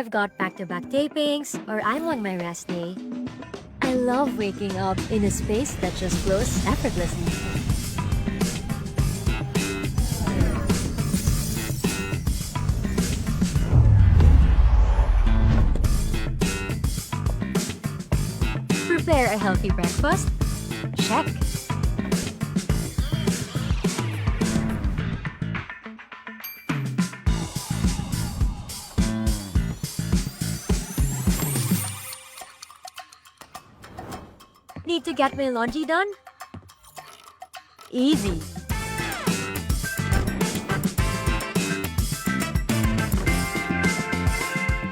I've got back-to-back tapings or I'm on my rest day, I love waking up in a space that just flows effortlessly. Prepare a healthy breakfast? Check. Need to get my laundry done? Easy.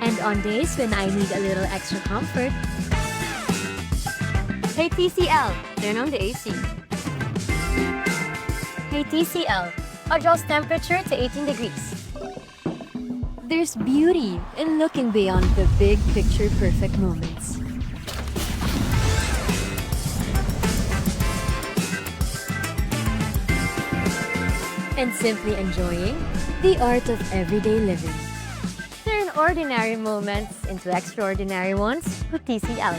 And on days when I need a little extra comfort, hey TCL, turn on the AC. Hey TCL, adjust temperature to 18 degrees. There's beauty in looking beyond the big picture perfect moments. And simply enjoying the art of everyday living. Turn ordinary moments into extraordinary ones with TCL.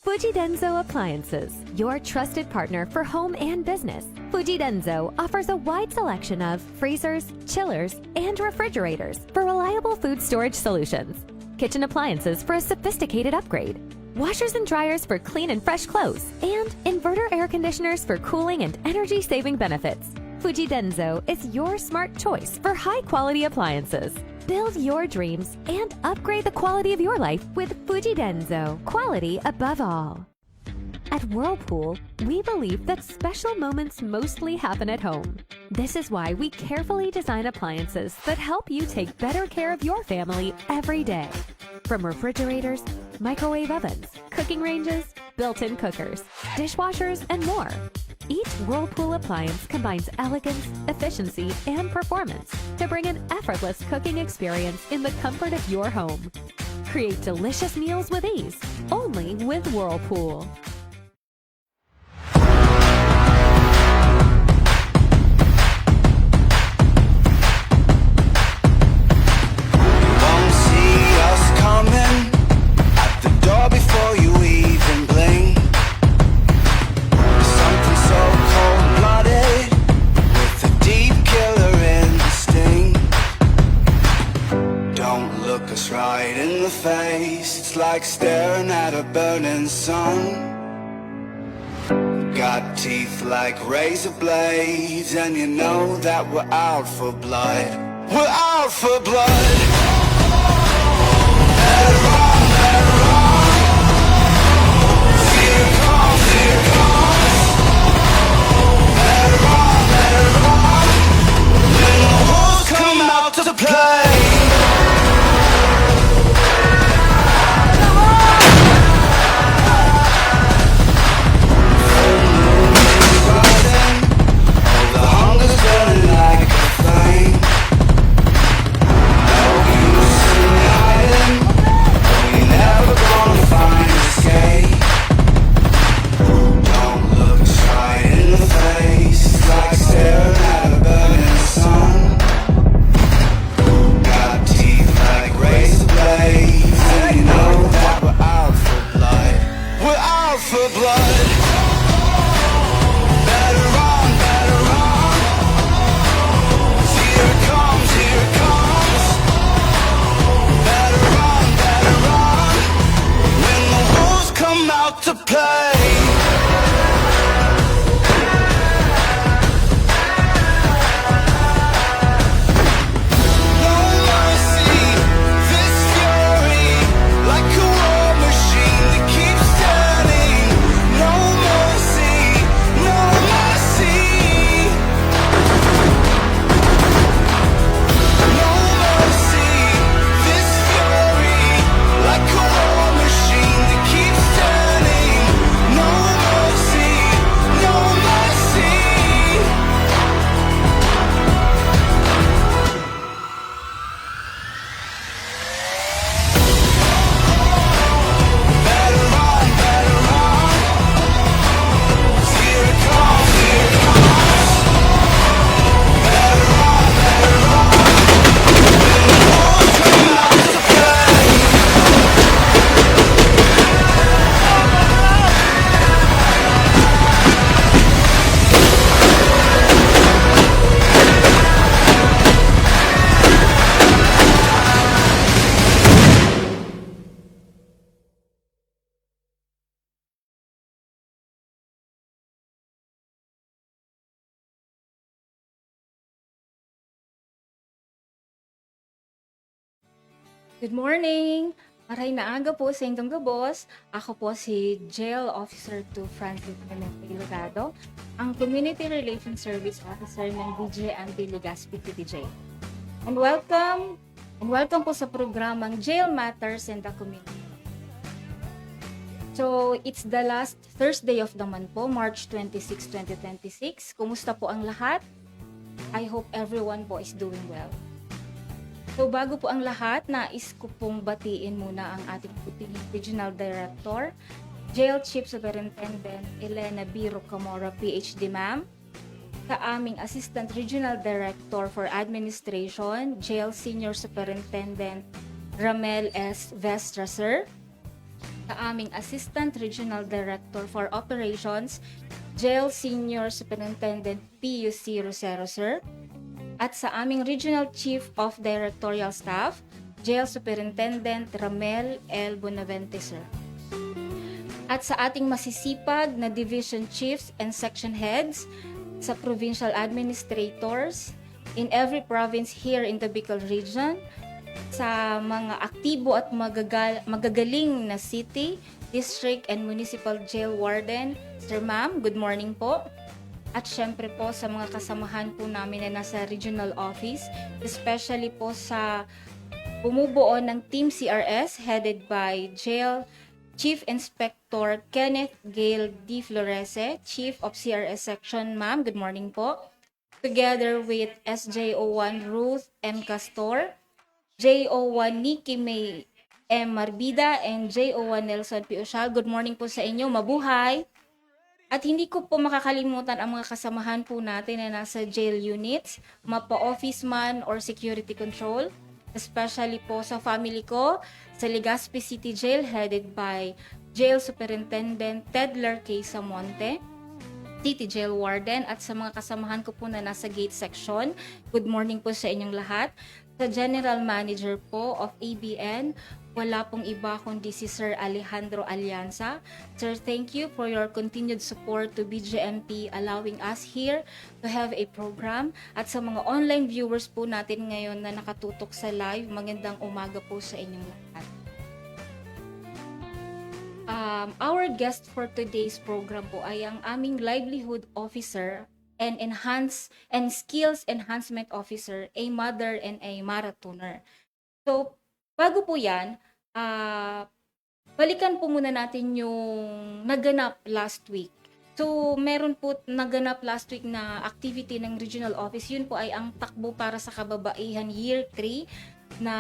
Fuji Denso Appliances, your trusted partner for home and business. Fuji Denso offers a wide selection of freezers, chillers, and refrigerators for reliable food storage solutions. Kitchen appliances for a sophisticated upgrade. Washers and dryers for clean and fresh clothes. And inverter air conditioners for cooling and energy-saving benefits. Fuji Denso is your smart choice for high-quality appliances. Build your dreams and upgrade the quality of your life with Fuji Denso. Quality above all. At Whirlpool, we believe that special moments mostly happen at home. This is why we carefully design appliances that help you take better care of your family every day. From refrigerators, microwave ovens, cooking ranges, built-in cookers, dishwashers, and more. Each Whirlpool appliance combines elegance, efficiency, and performance to bring an effortless cooking experience in the comfort of your home. Create delicious meals with ease, only with Whirlpool. Right in the face, it's like staring at a burning sun. Got teeth like razor blades, and you know that we're out for blood. We're out for blood. Let it run, let it run. Here it comes, here it comes. Let it run, let it run. When the wolves come out to play. Never Good morning! Maray na aga po sa inyong gabos. Ako po si Jail Officer 2 Francis Clemente Delgado, ang Community Relations Service Officer ng DJ Andy Legazpi PTJ. And welcome po sa programang Jail Matters in the Community. So, it's the last Thursday of the month po, March 26, 2026. Kumusta po ang lahat? I hope everyone po is doing well. So bago po ang lahat, nais ko pong batiin muna ang ating puting Regional Director, Jail Chief Superintendent Elena B. Rocamora, PhD Ma'am, sa aming Assistant Regional Director for Administration, Jail Senior Superintendent Ramel S. Vestra, Sir, sa aming Assistant Regional Director for Operations, Jail Senior Superintendent PUC Rosero, Sir, at sa aming Regional Chief of Directorial Staff, Jail Superintendent Ramel L. Bonavente, Sir. At sa ating masisipag na Division Chiefs and Section Heads, sa Provincial Administrators, in every province here in the Bicol Region, sa mga aktibo at magagaling na City, District, and Municipal Jail Warden, Sir Ma'am, good morning po. At syempre po sa mga kasamahan po namin na nasa regional office, especially po sa bumubuo ng Team CRS headed by Jail Chief Inspector Kenneth Gale D. Florese, Chief of CRS Section. Ma'am, good morning po. Together with SJO1 Ruth M. Castor, JO1 Nikki May M. Marbida, and JO1 Nelson P. Ushal. Good morning po sa inyo. Mabuhay! At hindi ko po makakalimutan ang mga kasamahan po natin na nasa jail units, mapa-office man or security control, especially po sa family ko, sa Legazpi City Jail headed by Jail Superintendent Tedler K. Samonte, City Jail Warden, at sa mga kasamahan ko po na nasa gate section, good morning po sa inyong lahat. Sa General Manager po of ABN, wala pong iba kundi si Sir Alejandro Alianza. Sir, thank you for your continued support to BGMP, allowing us here to have a program. At sa mga online viewers po natin ngayon na nakatutok sa live, magandang umaga po sa inyong lahat. Our guest for today's program po ay ang aming livelihood officer and skills enhancement officer, a mother and a marathoner. So, bago po yan, balikan po muna natin yung naganap last week. So, meron po naganap last week na activity ng regional office. Yun po ay ang takbo para sa kababaihan year 3 na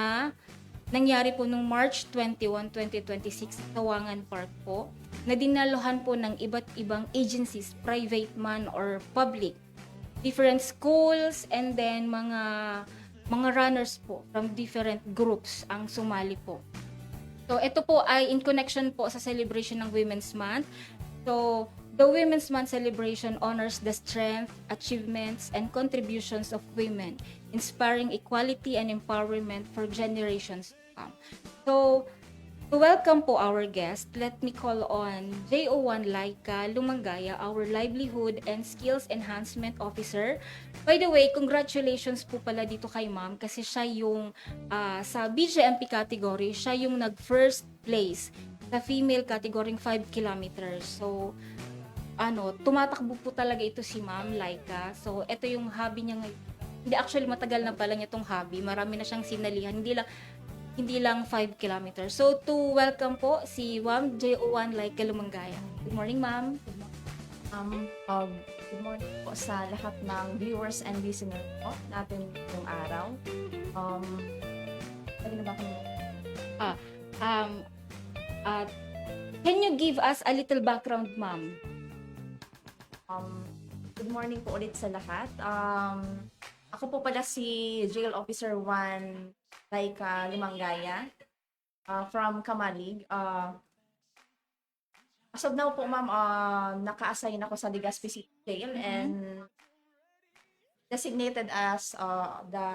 nangyari po nung March 21, 2026 sa Tawangan Park po, na dinaluhan po ng iba't ibang agencies, private man or public, different schools, and then mga runners po from different groups ang sumali po. So ito po ay in connection po sa celebration ng Women's Month. So the Women's Month celebration honors the strength, achievements, and contributions of women, inspiring equality and empowerment for generations to come. So to welcome po our guest, let me call on JO1 Laika Lumangaya, our Livelihood and Skills Enhancement Officer. By the way, congratulations po pala dito kay ma'am kasi siya yung sa BJMP category, siya yung nag-first place sa female category 5 kilometers. So, tumatakbo po talaga ito si Ma'am Laika. So, ito yung hobby niya ngayon. Hindi, actually, matagal na pala niya itong hobby. Marami na siyang sinalihan. Hindi lang 5 kilometers. So, to welcome po si Ma'am JO1 Laika Lumangaya. Good morning, Ma'am. Good morning po sa lahat ng viewers and listeners po natin itong araw. Pwede na ba kami? Can you give us a little background, Ma'am? Good morning po ulit sa lahat. Ako po pala si Jail Officer 1 Laika Lumangaya from Kamalig. As of now po, ma'am, naka-assign ako sa Legazpi City Jail and designated as the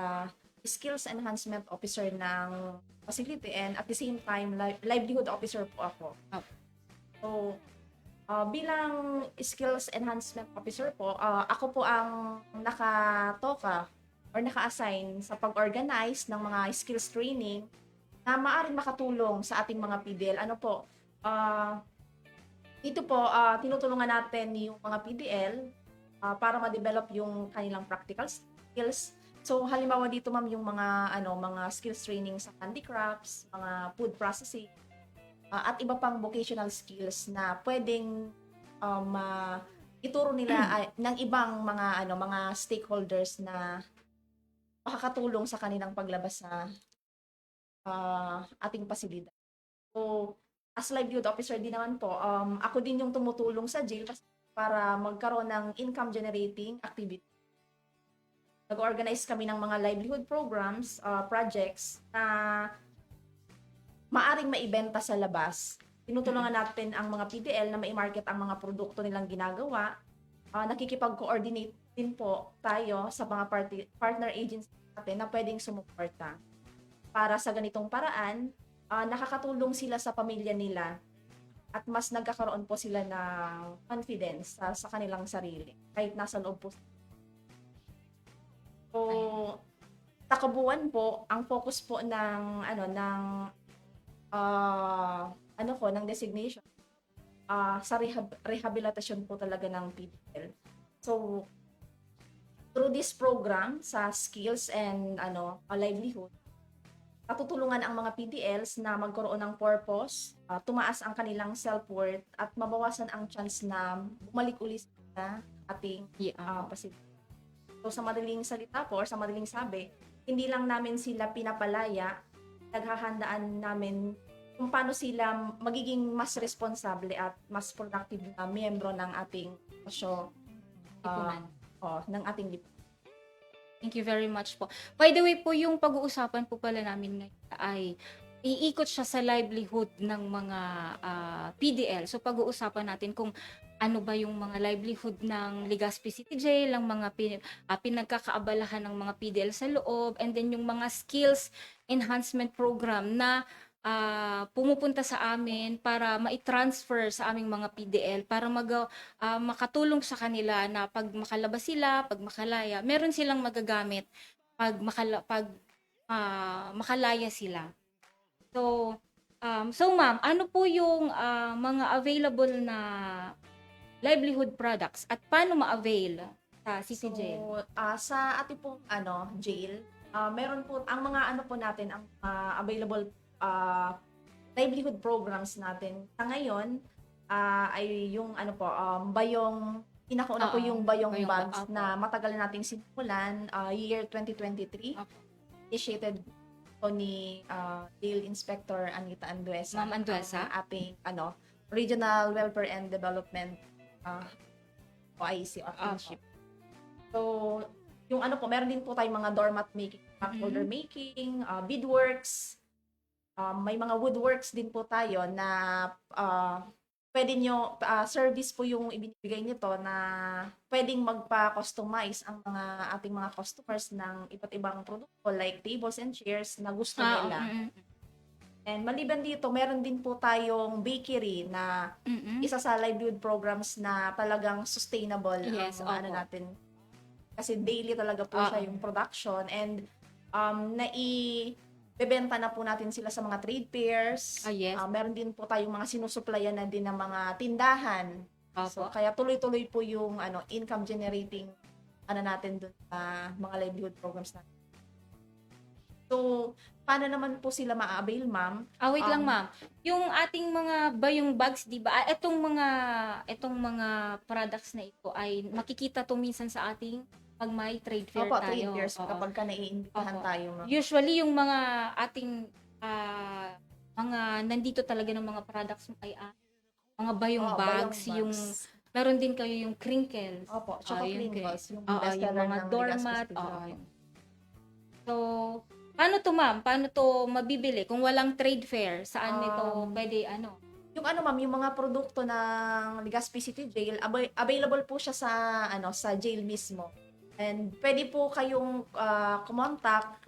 Skills Enhancement Officer ng facility and at the same time, livelihood officer po ako. So, bilang Skills Enhancement Officer po, ako po ang nakatoka or naka-assign sa pag-organize ng mga skills training na maaaring makatulong sa ating mga PDL. Ano po, dito po, tinutulungan natin yung mga PDL para ma-develop yung kanilang practical skills. So, halimbawa dito ma'am yung mga skills training sa handicrafts, mga food processing, at iba pang vocational skills na pwedeng ituro nila ng ibang mga stakeholders na makakatulong sa kanilang paglabas sa ating pasilidad. So, as livelihood officer din naman po, ako din yung tumutulong sa jail para magkaroon ng income generating activity. Nag-organize kami ng mga livelihood programs, projects na maaring maibenta sa labas. Tinutulungan natin ang mga PDL na mai-market ang mga produkto nilang ginagawa. Nakikipag-coordinate din po tayo sa mga partner agencies natin na pwedeng sumuporta. Para sa ganitong paraan, nakakatulong sila sa pamilya nila at mas nagkakaroon po sila ng confidence sa kanilang sarili kahit nasa loob po. So, takabuan po ang focus po ng designation sa rehabilitation po talaga ng PDL. So, through this program sa skills and livelihood, natutulungan ang mga PDLs na magkaroon ng purpose, tumaas ang kanilang self-worth at mabawasan ang chance na bumalik ulit sa ating pasilidad. So sa madaling salita po or sa madaling sabi, hindi lang namin sila pinapalaya, naghahandaan namin kung paano sila magiging mas responsable at mas productive na miyembro ng ating Lipunan. ng ating lipunan. Thank you very much po. By the way po, yung pag-uusapan po pala namin ngayon ay iikot siya sa livelihood ng mga PDL. So pag-uusapan natin kung ano ba yung mga livelihood ng Legazpi City Jail, ang mga pinagkakaabalahan ng mga PDL sa loob, and then yung mga skills enhancement program na pumupunta sa amin para ma-transfer sa aming mga PDL para makatulong sa kanila na pag makalabas sila, pag makalaya, meron silang magagamit pag makalaya sila. So ma'am, ano po yung mga available na livelihood products at paano ma-avail sa City Jail? So, sa ating pong jail, meron po ang mga po natin ang available livelihood programs natin. Sa ngayon ay yung bayong pinakauna po yung bayong bags na matagal na nating simulan year 2023. Initiated po ni Jail Inspector Anita Anduesa. Ma'am Anduesa? Ating Regional Welfare and Development OIC Officialship. So, yung meron din po tayong mga doormat making, holder making, beadworks, may mga woodworks din po tayo na pwede nyo, service po yung ibinibigay nito na pwedeng magpa-customize ang ating mga customers ng iba't ibang produkto like tables and chairs na gusto nila. And maliban dito, meron din po tayong bakery na isa sa livelihood programs na talagang sustainable ang natin. Kasi daily talaga po siya yung production and bebenta na po natin sila sa mga trade fairs. Meron din po tayong mga sinusuplayan na din ng mga tindahan. So kaya tuloy-tuloy po yung income generating natin doon sa mga livelihood programs natin. So, paano naman po sila ma-avail, ma'am? Wait lang, ma'am. Yung ating mga bayong bags, 'di ba? Itong mga products na ito ay makikita to minsan sa ating pag may trade fair tayo. Trade fairs kapag naiimbitahan tayo, ma'am. Usually yung mga ating mga nandito talaga ng mga products ay mga bayong bags, yung meron din kayo yung crinkles. Tsaka crinkles, yung yung mga doormat. So, paano to, ma'am? Paano to mabibili? Kung walang trade fair, saan ito pwede Yung ma'am, yung mga produkto ng Legazpi City Jail, available po siya sa jail mismo. And pwede po kayong kumontak,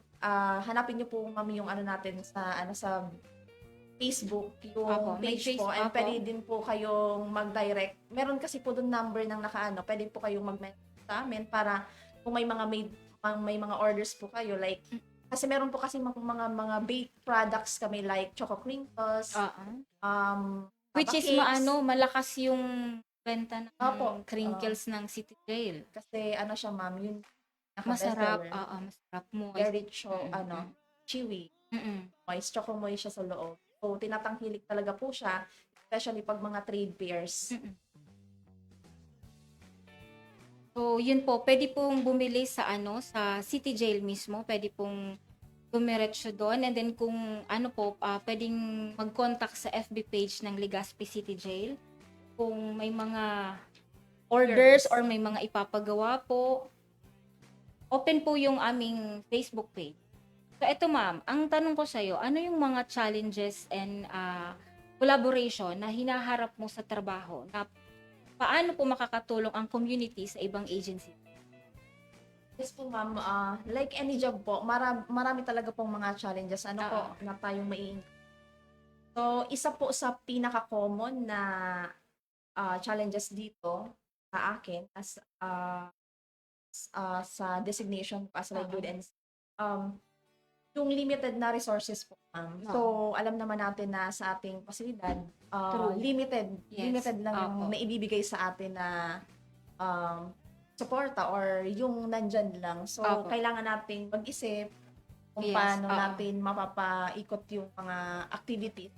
hanapin niyo po ma'am yung natin sa Facebook, yung page po, and pwede din po kayong mag-direct. Meron kasi po doon number ng pwede po kayong mag-message sa amin para kung may mga orders po kayo like Kasi meron po kasi mga baked products kami like choco crinkles, Which lava is cakes. malakas yung benta ng Opo, crinkles ng City Jail. kasi ano siya ma'am, yun Masarap, naka-bestseller. masarap mo. Very Mm-mm. chewy. Mm-mm. Moist, choco moist siya sa loob. So, tinatangkilik talaga po siya, especially pag mga trade fairs. Mm-mm. So, yun po, pwede pong bumili sa sa City Jail mismo, pwede pong dumiretso doon, and then kung pwedeng mag-contact sa FB page ng Legazpi City Jail kung may mga orders or may mga ipapagawa po. Open po yung aming Facebook page. So, eto ma'am, ang tanong ko sa'yo, ano yung mga challenges and collaboration na hinaharap mo sa trabaho na paano po makakatulong ang community sa ibang agency? Yes po ma'am, like any job po, marami talaga pong mga challenges po na tayong So, isa po sa pinaka-common na challenges dito sa akin as sa designation ko as livelihood and yung limited na resources po ma'am. So, alam naman natin na sa ating pasilidad, True. limited lang yung Opo. naibibigay sa atin na suporta or yung nandyan lang. So, Opo. kailangan nating mag-isip kung Yes, paano oo. natin mapapaikot yung mga activities.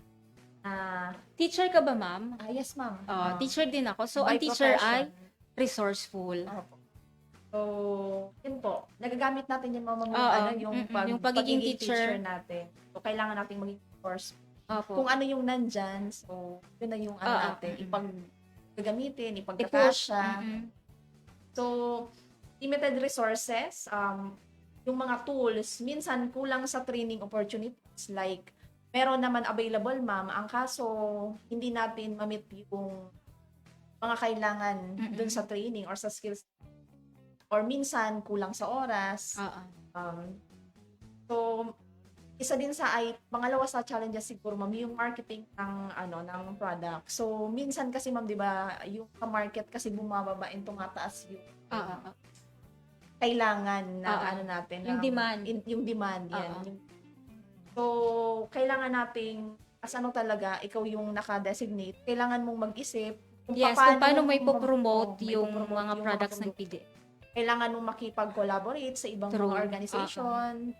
Teacher ka ba ma'am? Yes, ma'am. Teacher din ako. So, By ang teacher ay profession. resourceful. Opo. So, yun po. Nagagamit natin yung mga yung pagiging teacher natin. So, kailangan nating maging course. Opo. Kung ano yung nandyan, so, yun na yung natin. Gagamitin, I-push. ipagkakasya. So, limited resources, yung mga tools, minsan kulang sa training opportunities. Like, meron naman available, ma'am. Ang kaso, hindi natin ma-meet yung mga kailangan dun sa training or sa skills. Or minsan, kulang sa oras. So, isa din pangalawa sa challenges siguro, ma'am, yung marketing ng product. So, minsan kasi, ma'am, di ba, yung market kasi bumababa and tumataas yung kailangan na natin. Yung demand. Yung demand, yan. So, kailangan nating, talaga, ikaw yung naka-designate, kailangan mong mag-isip kung Kung paano may mo po-promote yung mga yung products ng produkto. PDL. Kailangan mong makipag-collaborate sa ibang True. mga organization.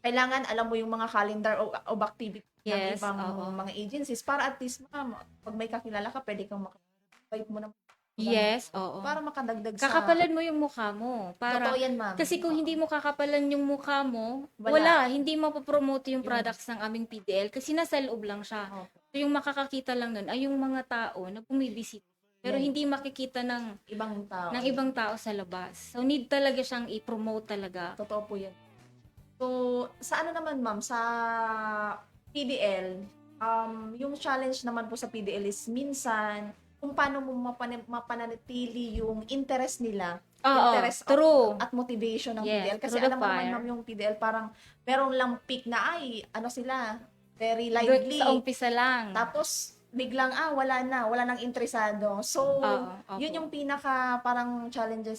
Kailangan alam mo yung mga calendar of activity ng Yes, ibang oo. mga agencies para at least, ma'am, pag may kakilala ka, pwede kang makapag mo ng Yes, oo. para makadagdag Kakapalan mo yung mukha mo. Totoo yan, ma'am. Kasi kung hindi mo kakapalan yung mukha mo, Wala. hindi mapopromote yung products ng aming PDL kasi nasa loob lang siya. Opo. So yung makakakita lang nun ay yung mga tao na bumibisita. Pero Yan. hindi makikita ng ibang tao sa labas. So need talaga siyang i-promote talaga. Totoo po yan. So, sa naman, ma'am, sa PDL, yung challenge naman po sa PDL is minsan, kung paano mo mapananatili yung interest nila. Interest true. at motivation ng Yes, PDL. Kasi through the alam mo naman, fire. ma'am, yung PDL parang meron lang peak na sila, very Good lively. sa umpisa lang. Tapos, biglang, wala nang interesado. So, Opo. yun yung pinaka parang challenge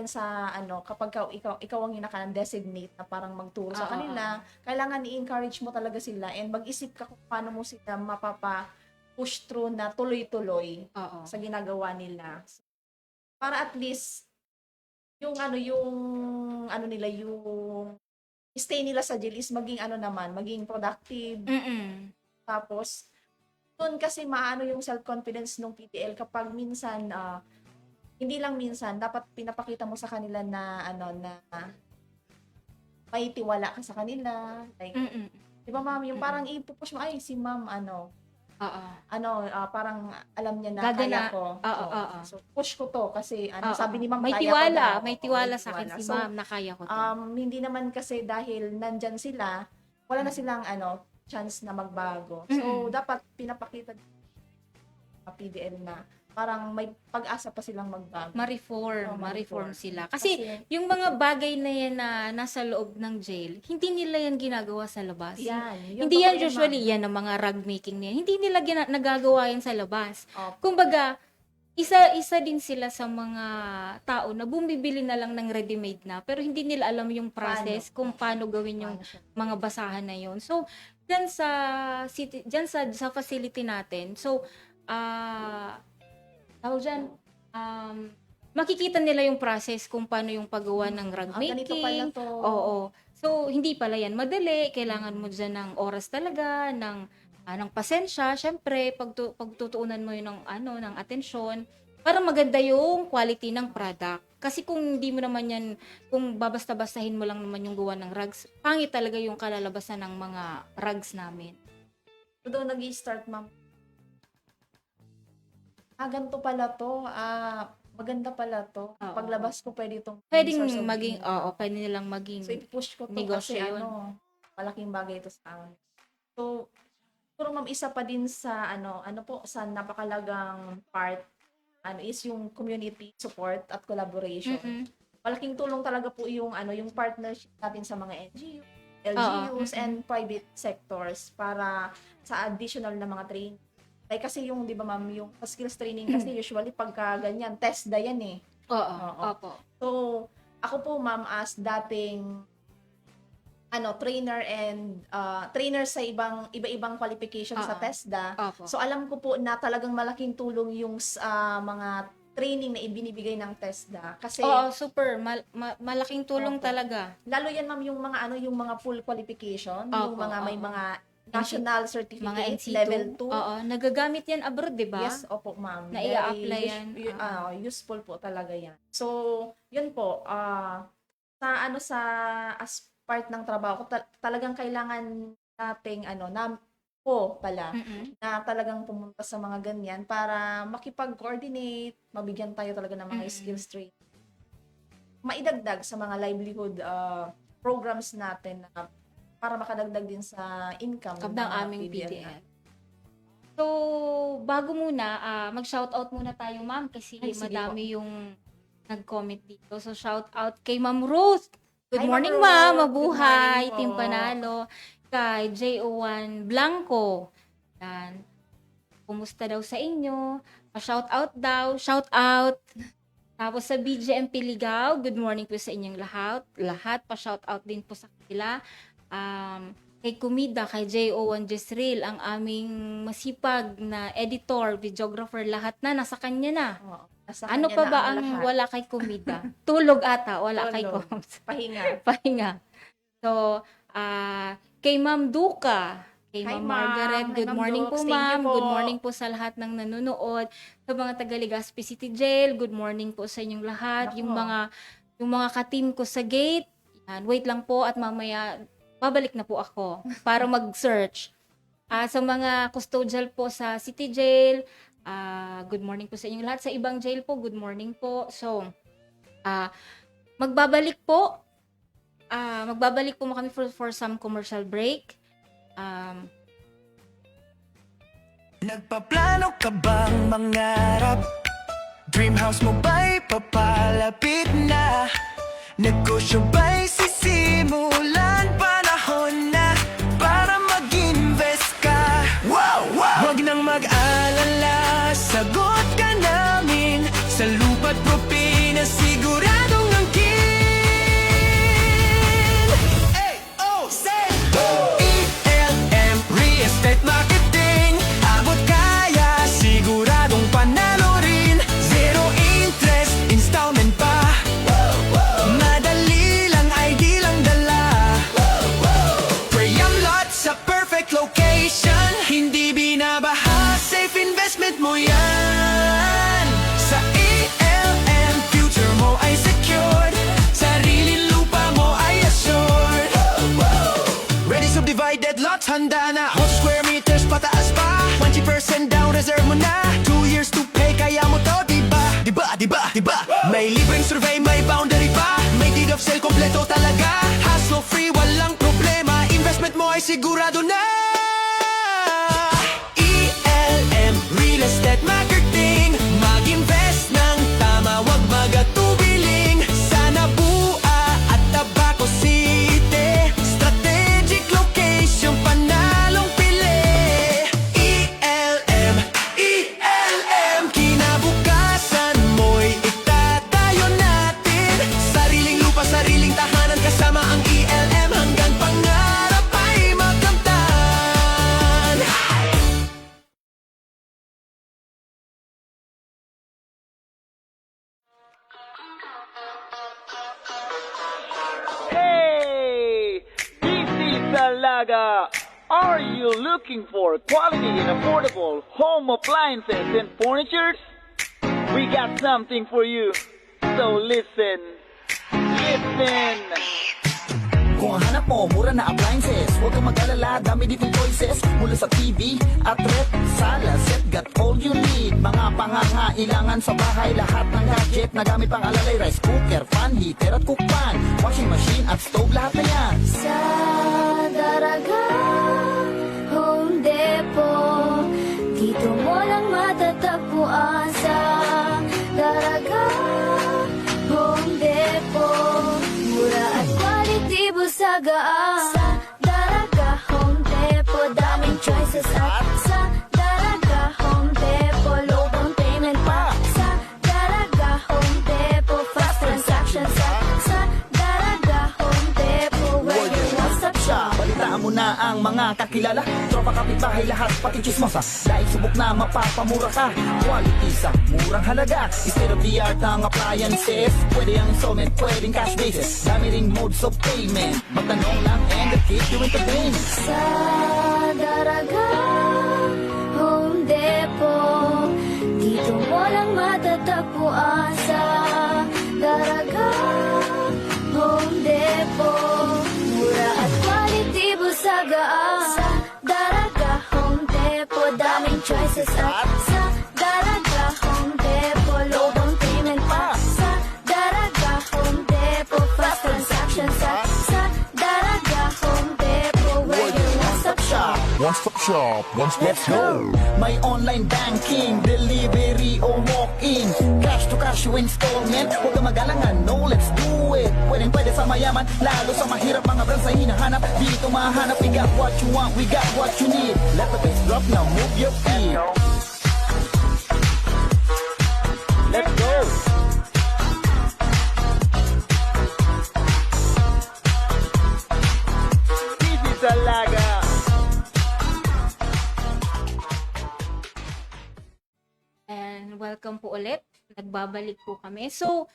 sa kapag ikaw ang yung naka-designate na parang magturo sa kanila, kailangan i-encourage mo talaga sila and mag-isip ka kung paano mo sila push through na tuloy-tuloy sa ginagawa nila. Para at least yung nila yung stay nila sa jail is maging productive. Tapos doon kasi maano yung self-confidence ng PDL kapag minsan hindi lang minsan dapat pinapakita mo sa kanila na na may tiwala ka sa kanila, like di ba ma'am, yung parang ipupush mo si ma'am parang alam niya na kaya ko. So push ko to kasi sabi ni ma'am may kaya tiwala, ko daw. may Oo, tiwala sa akin si So, ma'am na kaya ko to. hindi naman kasi dahil nandyan sila, wala na silang chance na magbago. So dapat pinapakita sa PDL na parang may pag-asa pa silang magbago. Ma-reform sila. Kasi yung mga bagay na yan na nasa loob ng jail, hindi nila yan ginagawa sa labas. Hindi yan usually yan ang mga rug making niya. Hindi nila nagagawa yan sa labas. Kumbaga, isa din sila sa mga tao na bumibili na lang ng ready-made na, pero hindi nila alam yung process kung paano gawin yung mga basahan na yon. So, diyan sa city, diyan sa facility natin. So, tawag diyan, makikita nila yung process kung paano yung paggawa ng rug Ganito pala making. to. Oo. So, hindi pala yan madali. Kailangan mo dyan ng oras talaga, ng pasensya. Syempre, pagtutuunan mo yun ng atensyon para maganda yung quality ng product. Kasi kung hindi mo naman yan, kung babasta-bastahin mo lang naman yung gawa ng rugs, pangit talaga yung kalalabasan ng mga rugs namin. So, doon nag-i-start, ma'am. Ganito pala to. Maganda pala to. Oo. Paglabas ko, pwede itong Pwedeng source of maging, income. pwede nilang maging, So, i-push ko to negosyo kasi yun. malaking bagay ito sa akin. So, siguro ma'am, isa pa din sa sa napakalagang part is yung community support at collaboration. Mm-mm. Malaking tulong talaga po yung yung partnership natin sa mga NGO, LGUs, Oo. and private sectors para sa additional na mga training. Like kasi yung, di ba ma'am, yung skills training kasi usually pagka ganyan, test da yan eh. Oo. Oo. Opo. So, ako po ma'am as dating trainer and trainer sa iba-ibang qualification sa Oo. TESDA. Opo. So alam ko po na talagang malaking tulong yung mga training na ibinibigay ng TESDA kasi Oo, super. Malaking tulong Opo. talaga. lalo yan ma'am yung mga full qualification, Opo, yung mga may oo. mga national Mga certificate NC2. level 2. Oo, nagagamit yan abroad, di ba? Yes, opo ma'am. Na Very i-apply yan. useful po talaga yan. So, yun po, sa as part ng trabaho ko, talagang kailangan nating Mm-mm. na talagang pumunta sa mga ganyan para makipag-coordinate, mabigyan tayo talaga ng mga Mm-mm. skills training. Maidagdag sa mga livelihood programs natin na para makadagdag din sa income Ng mga aming PDL PDL. natin. So, bago muna, mag-shoutout muna tayo, ma'am, kasi Ay, sige madami yung nag-comment dito. So, shoutout kay Ma'am Ruth. Good Hi, morning, Ma'am ma'am. Ruth. Mabuhay. Good morning Team po. Panalo. Kay JO1 Blanco. Yan. Kumusta daw sa inyo? Pa-shoutout daw. Shoutout. Tapos sa BGM Piligaw, good morning po sa inyong lahat. Pa-shoutout din po sa kanila. Kay Kumida, kay JO1 Jezreel, ang aming masipag na editor, videographer, lahat na, nasa kanya na. Oo. Nasa Ano kanya pa na ba ang ang lahat. wala kay Kumida? Tulog ata, wala kay Tulog. Koms. Pahinga. Pahinga. So, kay Ma'am Duka, kay Hi, Ma'am Ma'am. Margaret, Hi, good Ma'am morning po, Dukes. Thank you ma'am. po. Good morning po sa lahat ng nanonood. Sa mga taga Legazpi City Jail, good morning po sa inyong lahat. Nako. Yung mga ka-team ko sa gate, yan, wait lang po at mamaya babalik na po ako para mag-search. Sa mga custodial po sa City Jail, good morning po sa inyong lahat. Sa ibang jail po, good morning po. So, magbabalik po kami for some commercial break. Nagpaplano ka bang mangarap? Dream house mo ba'y papalapit na? Negosyo ba'y sisimulan? Panahon na para mag-invest ka. Wow, wow! Huwag nang mag-alala, sagot ka namin. Sa lupa't propina, siguradong angkin. Say, ELM Real Estate Marketing. Abot kaya, siguradong panalo rin. Zero interest, installment pa. Madali lang ay di lang dala. Preyam lot sa perfect location. Hindi binabaha, safe investment mo yan. Sa ELM, future mo ay secured. Sariling lupa mo ay assured. Ready subdivided lots, handa na. Hot square meters, pataas pa. 20% down, reserve mo na. 2 years to pay, kaya mo to, diba? Diba? May libreng survey, may boundary pa. May deed of sale, kompleto talaga. Hassle free, walang problema. Investment mo ay sigurado na. ELM Real Estate Marketing. Mag-invest ng tama, wag magatubiling. Sa Nabua at Tabaco City. Strategic location, panalong pili. ELM, kinabukasan Salaga! Are you looking for quality and affordable home appliances and furnitures? We got something for you. So listen. Listen! Kung ang hanap mo, mura na appliances, huwag kang mag-alala, dami ditong choices. Mula sa TV at rep, sala, set, got all you need. Mga pangangailangan sa bahay, lahat ng gadget na gamit pang alalay. Rice cooker, fan, heater at cookpan, washing machine at stove, lahat na yan. Sa Daraga Home Depot, dito mo lang matatagpuan. Sa Daraga Home Depot, mura at quality busagaan. Sa Daraga Home Depot, daming choices. At sa Daraga Home Depot, low down payment pa. Sa Daraga Home Depot, fast transactions. At sa Daraga Home Depot, where you one-stop shop. Balitaan mo na ang mga kakilala, tropa, kapitbahay, lahat pati chismosa. Dahil subok na mapapamura ka, quality sa murang halaga. Instead of the art ng appliances, pwede ang installment, pwedeng cash basis. Dami ring modes of payment, magtanong lang and the keep you entertained. Sa Daraga Home Depot, dito mo lang matatagpuan. Sa Daraga Home Depot, mura at quality busagaan. Sa Daraga Home Depot, daming choices. At sa Daraga Home Depot, low down payment pa. Sa Daraga Home Depot, fast transactions. At sa Daraga Home Depot, where you one-stop shop. One-stop shop, let's go! May online banking, delivery o walk-in, cash to cash yung installment. Huwag kang magalangan, no, let's do it. Pwede sa mayaman, lalo sa mahirap, mga brands na hinahanap. Dito mahanap, we got what you want, we got what you need. Let the bass drop now, move your feet. Let's go! Easy Salaga! And welcome po ulit. Nagbabalik po kami. So,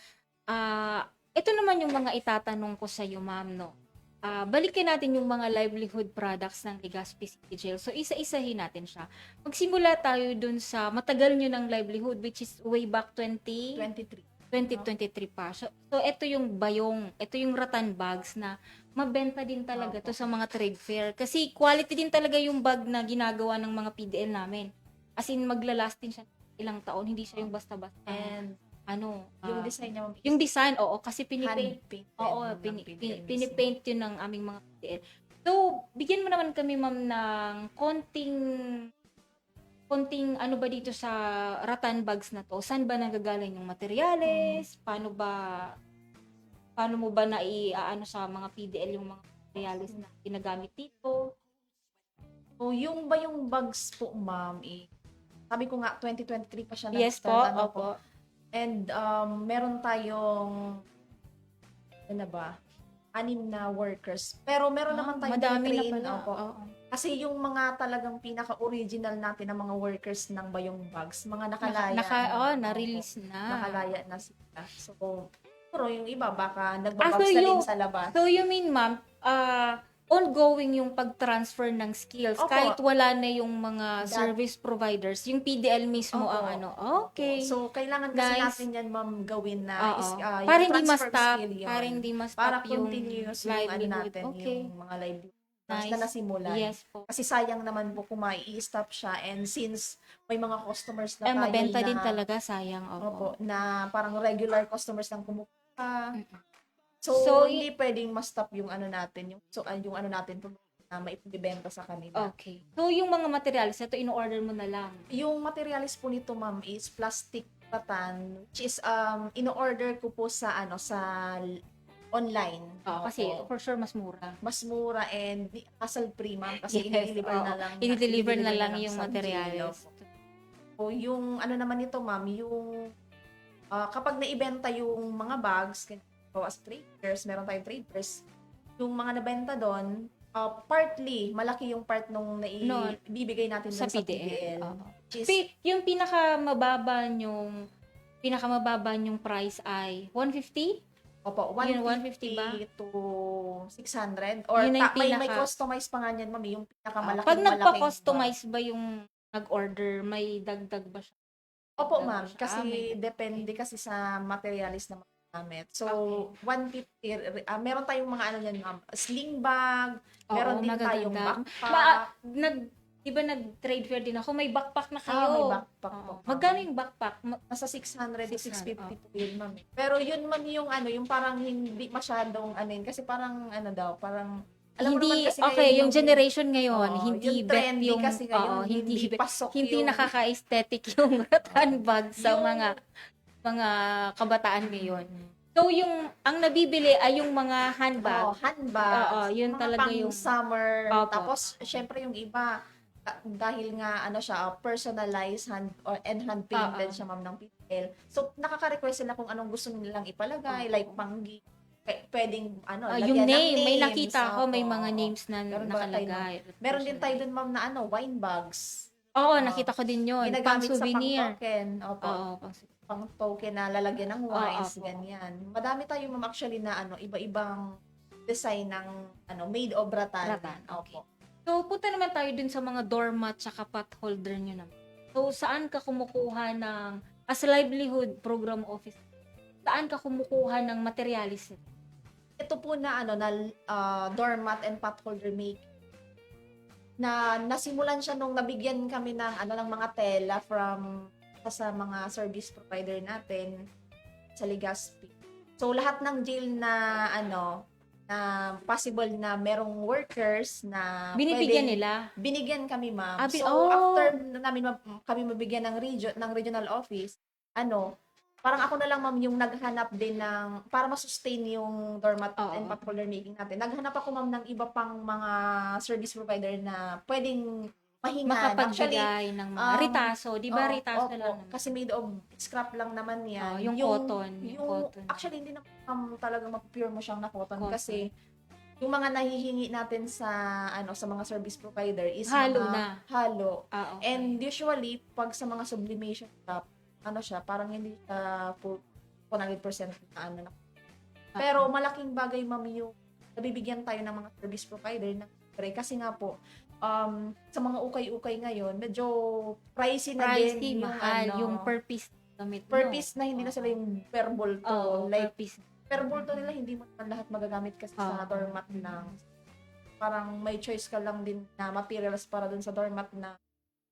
ito naman yung mga itatanong ko sa iyo, ma'am, no? Balikan natin yung mga livelihood products ng Legazpi City Jail. So, isa-isahin natin siya. Magsimula tayo dun sa matagal nyo ng livelihood, which is way back 23. 2023 pa. So, ito yung bayong, ito yung rattan bags na mabenta din talaga to sa mga trade fair. Kasi quality din talaga yung bag na ginagawa ng mga PDL namin. As in, maglalast din siya ilang taon. Hindi siya yung basta-basta. And yung yung design niya, yung design, oo, kasi pinipaint. hand-painted. Oo, pinipaint yun ng aming mga PDL. So, bigyan mo naman kami, ma'am, ng konting ano ba dito sa rattan bags na to? Saan ba nanggagaling yung materyales? Paano mo ba ano sa mga PDL yung mga materyales na ginagamit dito? So, yung ba yung bags po, ma'am, sabi ko nga, 2023 pa siya Yes po, nag-start, opo. And meron tayong, ano ba, 6 na workers. Pero meron naman tayong madami na train, pala. opo. Oo. Kasi yung mga talagang pinaka-original natin na mga workers ng Bayong Bags, mga nakalaya. Na-release na. Nakalaya na sila. So, pero yung iba baka nagbabags na din sa labas. So you mean, ma'am, ongoing yung pag-transfer ng skills Opo. kahit wala na yung mga service providers, yung PDL mismo Opo. ang ano. Okay. So, kailangan kasi Nice. natin yan, ma'am, gawin na Oo. yung Para hindi transfer ma-stop, skill yun. para hindi ma-stop Para yung continuous yung ano livelihood. natin, Okay. yung mga livelihood Nice. na nasimulan. Yes po. Kasi sayang naman po kung mai-stop siya, and since may mga customers na tayo Mabenta na, din talaga, sayang. opo, na parang regular customers lang kumukuha. So, So, hindi pwedeng ma-stop yung ano natin, yung ano natin na maipibenta sa kanila. Okay. So, yung mga materials, ito in-order mo na lang. Yung materials po nito, ma'am, is plastic rattan, which is in-order ko po sa online. Kasi Opo. for sure mas mura. Mas mura and hassle-free, ma'am, kasi Yes, i-deliver na oo. lang. I-deliver na lang lang yung sa materials. jail. So, yung ano naman nito, ma'am, yung kapag naibenta yung mga bags, as traders, meron tayong traders, yung mga nabenta doon, partly, malaki yung part nung bibigay natin Sa dun sa PDL. PDL. Oo. Which is, Yung pinakamababa nyong price ay 150? opo, Yun, 150 150 ba? to 600 or Yun na yung may pinaka- customize pa nga niyan, ma'am, yung pinakamalaking Pag malaking nagpa-customize ba yung nag-order, may dagdag ba siya? Opo, Dagdag ba ma'am, siya? kasi May dagdag. depende kasi sa materialis na gamit. So, Okay. 150, meron tayong mga ano yan, ma'am, sling bag, Oo, meron din tayong magaganda. backpack. Di ba nag-trade fair din ako? May backpack na kayo. May backpack Oo. po, ma'am. Magkano yung backpack? Nasa 600 to 600, 650 po yun, ma'am. Pero yun, ma'am, yung ano, yung parang hindi masyadong ano yun, kasi parang ano daw, parang alam mo naman Hindi, kasi ngayon okay, yung generation ngayon, Oo, hindi yung bet trendy yung, kasi ngayon, oo, hindi bet- pasok hindi yung- nakaka-aesthetic yung handbag sa Yung- mga kabataan ngayon. So, ang nabibili ay yung mga handbag. handbags. Oo, yun mga talaga pang yung- summer. Opo. Tapos, syempre yung iba, dahil nga ano siya, personalized and hand painted Oo. siya, ma'am, ng PPL. So, nakaka-request sila kung anong gusto nilang ipalagay, like panggi, pwedeng ano, Yung lagyan ng name, may names. nakita ko, may Opo, mga oo. names na Meron ba tayo, nakalagay. Meron din tayo dun, ma'am, na ano, wine bags. Oo, nakita ko din yun. Pang Ginagamit sa souvenir. pang-token. Opo. Oo, Pang token na lalagyan ng wines, opo. ganyan. Madami tayo, ma'am, actually na ano, iba-ibang design ng ano, made of rattan. Rattan, okay. Opo. So, punta naman tayo dun sa mga doormat tsaka pot holder nyo naman. So, saan ka kumukuha ng, as livelihood program office, saan ka kumukuha ng materialis? Ito po na ano na doormat and pot holder make na nasimulan siya nung nabigyan kami ng ano ng mga tela from sa mga service provider natin sa Legazpi. So lahat ng jail na ano na possible na merong workers na Binibigyan pwedeng- nila? Binigyan kami, ma'am. Ah, So oh. after namin kami mabigyan ng regional office, ano, parang ako na lang, ma'am, yung naghanap din ng para ma-sustain yung doormat Oo. and pot holder making natin. Naghanap ako, ma'am, ng iba pang mga service provider na pwedeng mahingan. Actually, Makapagbigay ng mga ritaso. Di ba ritaso opo, lang naman? kasi made of scrap lang naman yan. Yung cotton, yung cotton. Actually, hindi na talaga ma-pure mo siyang na cotton, Cotton. kasi yung mga nahihingi natin sa ano sa mga service provider is Halo mga na. halo. Ah, okay. And usually, pag sa mga sublimation shop, ano siya, parang hindi siya 100% na ano na. Pero malaking bagay, ma'am, yung nabibigyan tayo ng mga service provider na kasi nga po, sa mga ukay-ukay ngayon, medyo pricey na din Pricey, mahal. Yung per piece gamit mo. per piece na hindi na sila yung per bulto. Oo, Like, per piece. per bulto nila, hindi mo naman lahat magagamit kasi sa doormat lang. Parang may choice ka lang din na materials para dun sa doormat na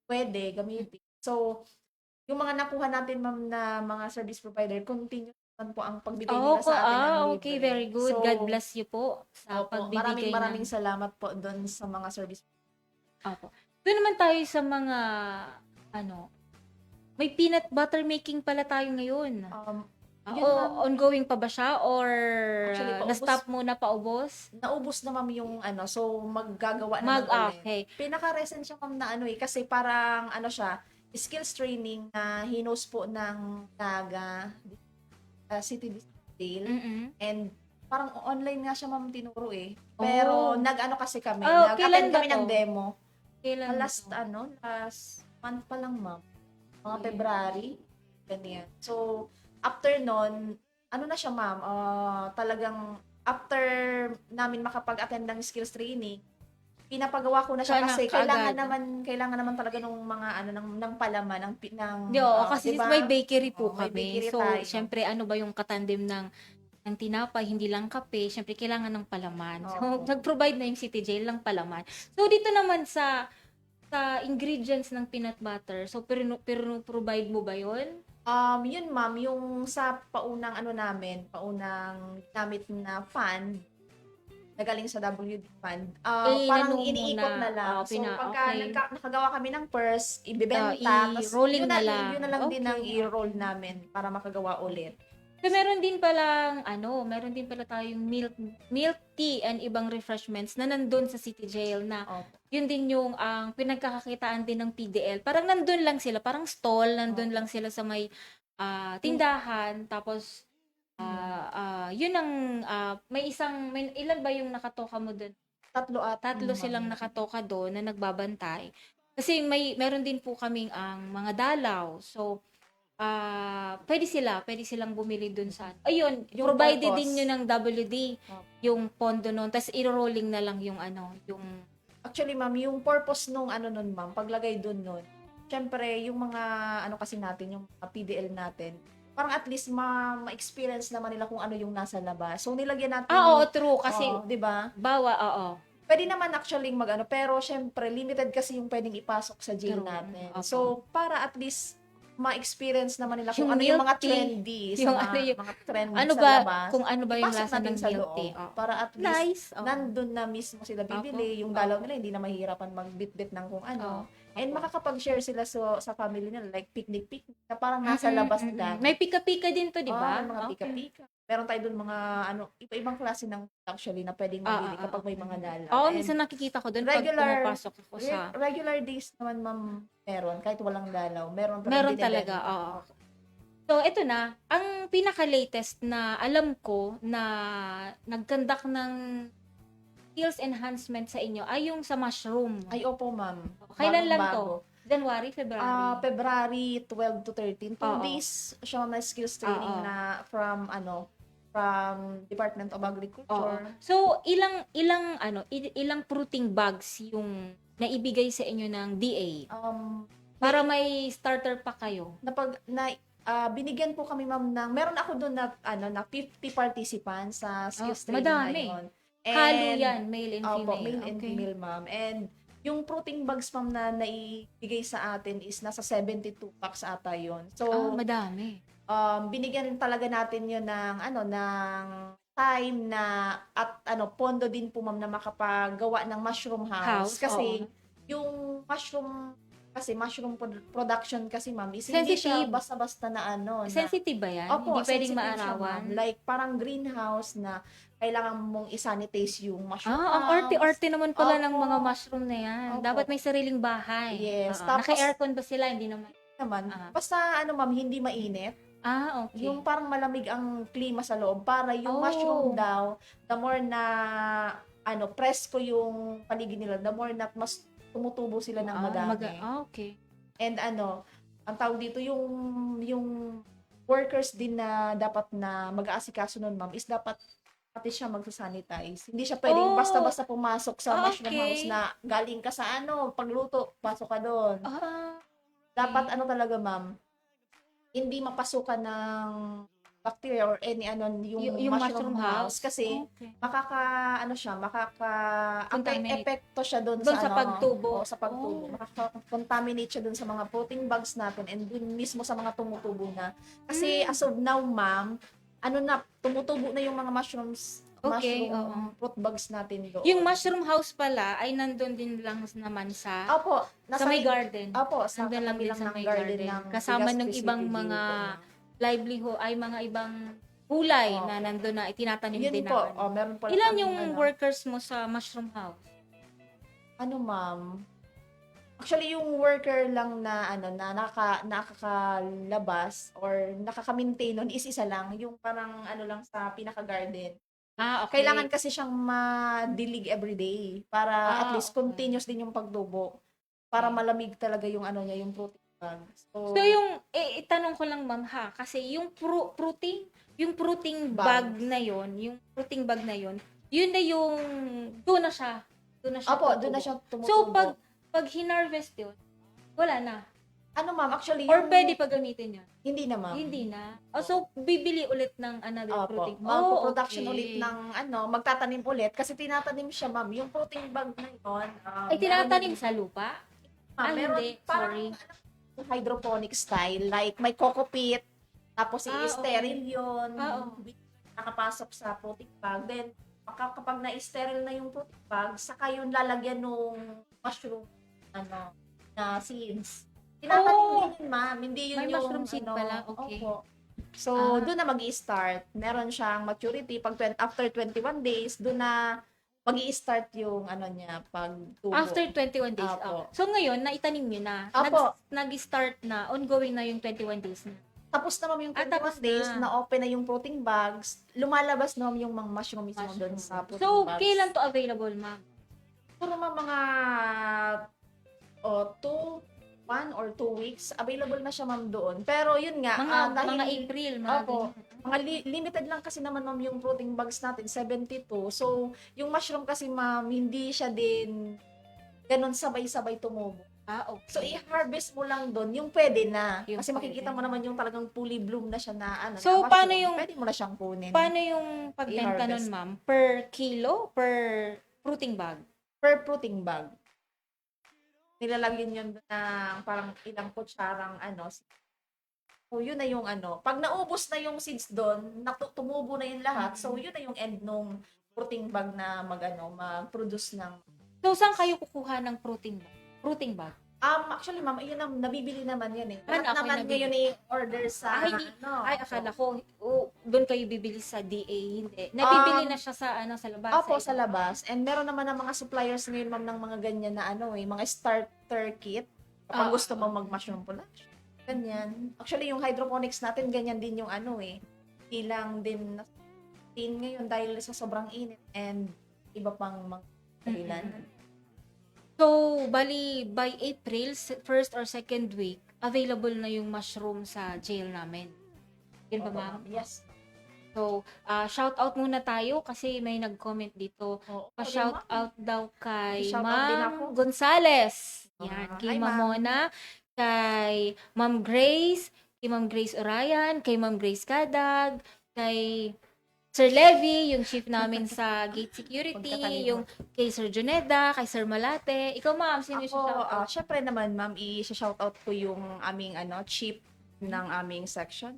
pwede gamitin. So, yung mga nakuha natin, ma'am, na mga service provider, continue naman po ang pagbibigay nila sa atin ng libre. Okay, very good. So, God bless you po sa opo, pagbibigay maraming salamat po dun sa mga service. Opo. Doon naman tayo sa mga, may peanut butter making pala tayo ngayon. Yun, ma'am. Ongoing pa ba siya? Or Actually, paubos. na-stop muna, paubos? Naubos na, ma'am, yung ano, so maggagawa naman ulit. Okay. Pinaka-recent siya, ma'am, na ano kasi parang ano siya, skills training na hinos po ng Naga City Detail. And parang online nga siya, ma'am, tinuro eh. Pero nag-ano kasi kami, kailan nag-attend ba kami to? ng demo. Kailan Last month pa lang, ma'am. Mga February, ganyan. So, after nun, ano na siya, ma'am, talagang after namin makapag-attend ng skills training, pinapagawa ko na siya Sana kasi kaagad. kailangan naman talaga ng mga ano ng palaman ng Kasi diba? may bakery po May kami. bakery So, tayo. syempre, ano ba yung katandem ng tinapay, hindi lang kape, syempre kailangan ng palaman. So, Opo. nag-provide na yung City Jail ng palaman. So, dito naman sa ingredients ng peanut butter, so, pero provide mo ba yun? Yun, ma'am, yung sa paunang gamit na fund na galing sa WD Fund, parang Inano iniikot muna. na lang. So, pagka Okay. nakagawa kami ng purse, ibibenta, tas i-rolling yun na lang. Yun na lang din Okay. ang i-roll namin para makagawa ulit. So, meron din pala tayong milk tea and ibang refreshments na nandun sa City Jail na Opo. yun din yung ang pinagkakakitaan din ng PDL. Parang nandun lang sila, parang stall, nandun lang sila sa may tindahan, tapos yun ang may ilan ba yung nakatoka mo dun? Tatlo silang nakatoka doon na nagbabantay. Kasi meron din po kaming ang mga dalaw. So, pwede silang bumili dun sa, ayun, Yung provided purpose. din yun ng WD, Opo. yung pondo nun, tapos i-rolling na lang yung yung, Actually, ma'am, yung purpose nung ano nun, ma'am, paglagay dun nun, syempre, yung mga ano kasi natin, yung mga PDL natin, parang at least ma-experience naman nila kung ano yung nasa labas. So, nilagyan natin. oo, true, kasi, Oo, di ba? oo. Pwede naman actually mag-ano, pero syempre, limited kasi yung pwedeng ipasok sa jail True. natin. Opo. So, para at least ma-experience naman nila kung Yung ano yung mga milk tea, trendy sa yung mga, ano yung- mga trendy Ano sa ba, labas. kung ano ba yung Ipasok lasa natin ng sa milk loob tea. para at least Nice. Oo. nandun na mismo sila bibili. Yung dalaw nila, hindi na mahihirapan magbitbit ng kung ano. And makakapag-share sila sa family nila, like picnic, na parang nasa labas lang. May pika-pika din to, di ba? May mga Okay. pika-pika. Meron tayo dun mga iba-ibang klase ng actually na pwedeng mabili kapag may mga dalaw. Oo, And minsan nakikita ko doon pag regular- pumapasok ako sa... regular days naman, ma'am, meron. Kahit walang dalaw. Meron Meron binibenta. talaga, oo. So, ito na. Ang pinaka-latest na alam ko na nag-conduct ng skills enhancement sa inyo ay yung sa mushroom. Ay, opo, ma'am. Kailan lang Bagong-bago. to? January, February? February 12 to 13. 2 Oo. days siya, ma'am, na skills training Oo. na from Department of Oo. Agriculture. So, ilang fruiting bags yung naibigay sa inyo ng DA para may starter pa kayo? Binigyan po kami, ma'am, ng meron ako doon na 50 participants sa skills training madami. na yun. Halo yan, male and female. Opo, male and Okay. female, ma'am. And yung fruiting bags, ma'am, na naibigay sa atin is nasa 72 packs ata yun. So, Madami. binigyan rin talaga natin yun ng time na at pondo din po, ma'am, na makapagawa ng mushroom house. Kasi yung mushroom production kasi, ma'am, is hindi siya Sensitive. basta-basta na Sensitive ba yan? Opo, Hindi pwedeng sensitive siya, maarawan? ma'am. Like parang greenhouse na kailangan mong isanitize yung mushroom Ang house. arte-arte naman pala ng Opo. mga mushroom na yan. Opo. Dapat may sariling bahay. Yes. Oo. Tapos- Naka-aircon ba sila? Hindi naman. Naman. Ah. Basta ma'am, hindi mainit. Okay. Yung parang malamig ang klima sa loob para yung Oh. mushroom daw, the more na presko yung paligid nila, the more na mas tumutubo sila ng madami. Okay. And ang tawag dito yung workers din na dapat na mag-aasikaso nun, ma'am, is dapat pati siya magsasanitize. Hindi siya pwedeng basta-basta pumasok sa mushroom house na galing ka sa pagluto, pasok ka doon. Dapat talaga, ma'am, hindi mapasukan ng bacteria or any yung mushroom house kasi Contaminate. epekto siya doon Doon sa pagtubo. sa pagtubo. Makaka-contaminate siya doon sa mga protein bugs natin and doon mismo sa mga tumutubo na. Kasi as of now, ma'am, tumutubo na yung mga mushrooms, Okay, mushroom fruit bugs natin doon. Yung mushroom house pala ay nandun din lang naman sa Opo, sa may garden. Opo, sa Nandun lang din kabilang sa ng may garden garden. ng Kasama Legazpi ng ibang City mga Jail po. livelihood ay mga ibang gulay Oo. na nandun na itinatanim Yun din po, na. meron pala Ilan kaming yung workers mo sa mushroom house? ma'am? Actually, yung worker lang na nakakalabas or nakaka-maintain nun is isa lang, yung parang lang sa pinaka-garden. Okay. Kailangan kasi siyang madilig everyday para at least okay. continuous din yung pagtubo para malamig talaga yung yung protein bag. So yung itanong ko lang, ma'am, kasi yung fruiting bag na yon, yung fruiting bag na yon, yun na yung doon na siya Opo, tumutubo. doon na siya tumutubo. So pag hinarvest yun, wala na. ma'am, actually, Or pwede pa gamitin yun? hindi na, ma'am. Hindi na. So bibili ulit ng another Opo, fruiting. magpo-production okay. ulit ng magtatanim ulit kasi tinatanim siya, ma'am. Yung protein bag na yun. Ay, tinatanim sa lupa? Meron hindi. parang Sorry. hydroponic style. Like, may coco pit, tapos i-sterile yun. Nakapasok sa protein bag. Then, kapag na-sterile na yung protein bag, saka yun lalagyan nung mushroom, na seeds. Tinatanim din yun, ma'am. Hindi yun May yung, mushroom seed pala, okay. Opo. So, doon na mag-i-start. Meron siyang maturity. After 21 days, doon na mag-i-start yung niya, pagtubo. After 21 days. Apo. So ngayon, naitanim nyo na. Apo. Nag-start na, ongoing na yung 21 days na. Tapos na, ma'am, yung 21 tapos days, na. na-open na yung protein bags, lumalabas na, ma'am, yung mga mushroom mismo doon sa protein So, bags. kailan to available, ma'am? Puro, ma'am, mga 2 1 or 2 weeks, available na siya ma'am doon. Pero yun nga, Mga April, mga Opo. ganyan. Mga limited lang kasi naman ma'am yung protein bags natin, 72. So, yung mushroom kasi ma'am, hindi siya din ganun sabay-sabay tumubo. Okay. So, i-harvest mo lang doon yung pwede na. Yung Kasi makikita pwede mo naman yung talagang fully bloom na siya na ano. So, na paano mushroom. yung- Pwede mo na siyang kunin. Paano yung pagbenta I-harvest. nun, ma'am? Per kilo? Per fruiting bag? Per fruiting bag. Nilalagyan yun ng parang ilang kutsarang ano. So, yun na yung ano. Pag naubos na yung seeds doon, tumubo na yung lahat. So, yun na yung end nung fruiting bag na mag-produce ng. So, saan kayo kukuha ng fruiting bag? Fruiting bag? Actually, ma'am, yun ang nabibili naman yan eh. Ano, Lahat ako naman nabibili. ngayon order sa Ay, akala ko, doon kayo bibili sa DA. Hindi. Um, Nabibili na siya sa labas. Opo, sa labas. And meron naman ng mga suppliers ngayon, ma'am, ng mga ganyan na mga starter kit. Kapag Ah, gusto mo mag-mushroom production. Ganyan. Actually, yung hydroponics natin, ganyan din yung ilang din ngayon dahil sa sobrang init and iba pang mga dahilan. So, bali, by April, first or second week, available na yung mushroom sa jail namin. Yun ba, Opo, ma'am? Yes. So, shout out muna tayo kasi may nag-comment dito. Oo. Pa-shout out daw kay I-shout out din ako. Ma'am Gonzales. Yan, kay Hi, Ma'am ma'am. Mona, kay Ma'am Grace, kay Ma'am Grace Orayan, kay Ma'am Grace Kadag, kay Sir Levy, yung chief namin sa Gate Security, Pagkatanim yung kay Sir Juneda, kay Sir Malate. Ikaw, ma'am, sino yung Ako, shout out? syempre naman, ma'am, i-shoutout ko yung aming chief ng aming section.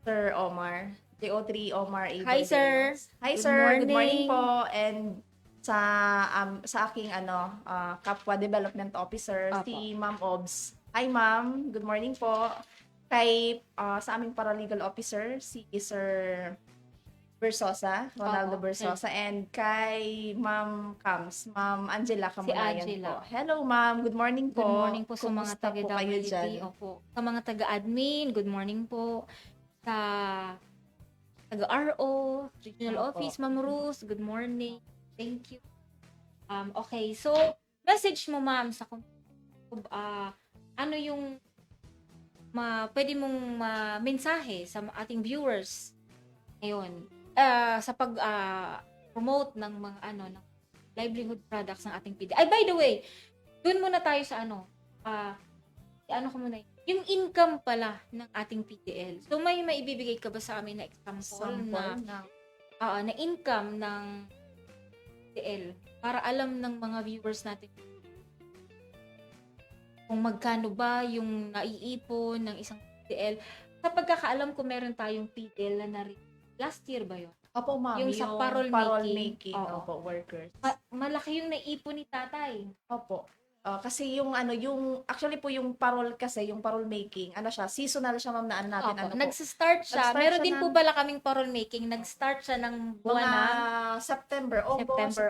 Sir Omar. JO3 Omar A. Hi, sir. Hi, Good sir. Good morning. morning po. And sa aking kapwa development officer, Apo. si Ma'am Obs. Hi, ma'am. Good morning po. Kay sa aming paralegal officer, si Sir Bersosa, Ronaldo Oo, Bersosa, and kay Ma'am Cams, Ma'am Angela Kamalayan Angela. po. Hello, ma'am. Good morning po. Good morning po sa mga Kumusta po kayo taga-WT. dyan? Opo. Sa mga taga-admin, good morning po. Sa taga-RO, Regional Opo. Office, Ma'am Ruth, good morning. Thank you. Okay, so, message mo, ma'am, sa ano yung pwede mong mensahe sa ating viewers ngayon sa pag-promote ng mga ng livelihood products ng ating PDL. Ay, by the way, dun muna tayo sa ko muna yung income pala ng ating PDL. So, may maibibigay ka ba sa amin na example na income ng PDL para alam ng mga viewers natin kung magkano ba yung naiipon ng isang PDL. Sa pagkakaalam ko, meron tayong PDL na last year ba yun? Opo, ma'am. Yung sa parole making. Oo. Opo, workers. Malaki yung naipon ni tatay. Opo. Kasi actually po yung parole making, seasonal siya, ma'am, na natin. Opo. Nag-start siya. Nag-start Meron siya din po pala kaming parole making. Nag-start siya ng buwan mga ng September.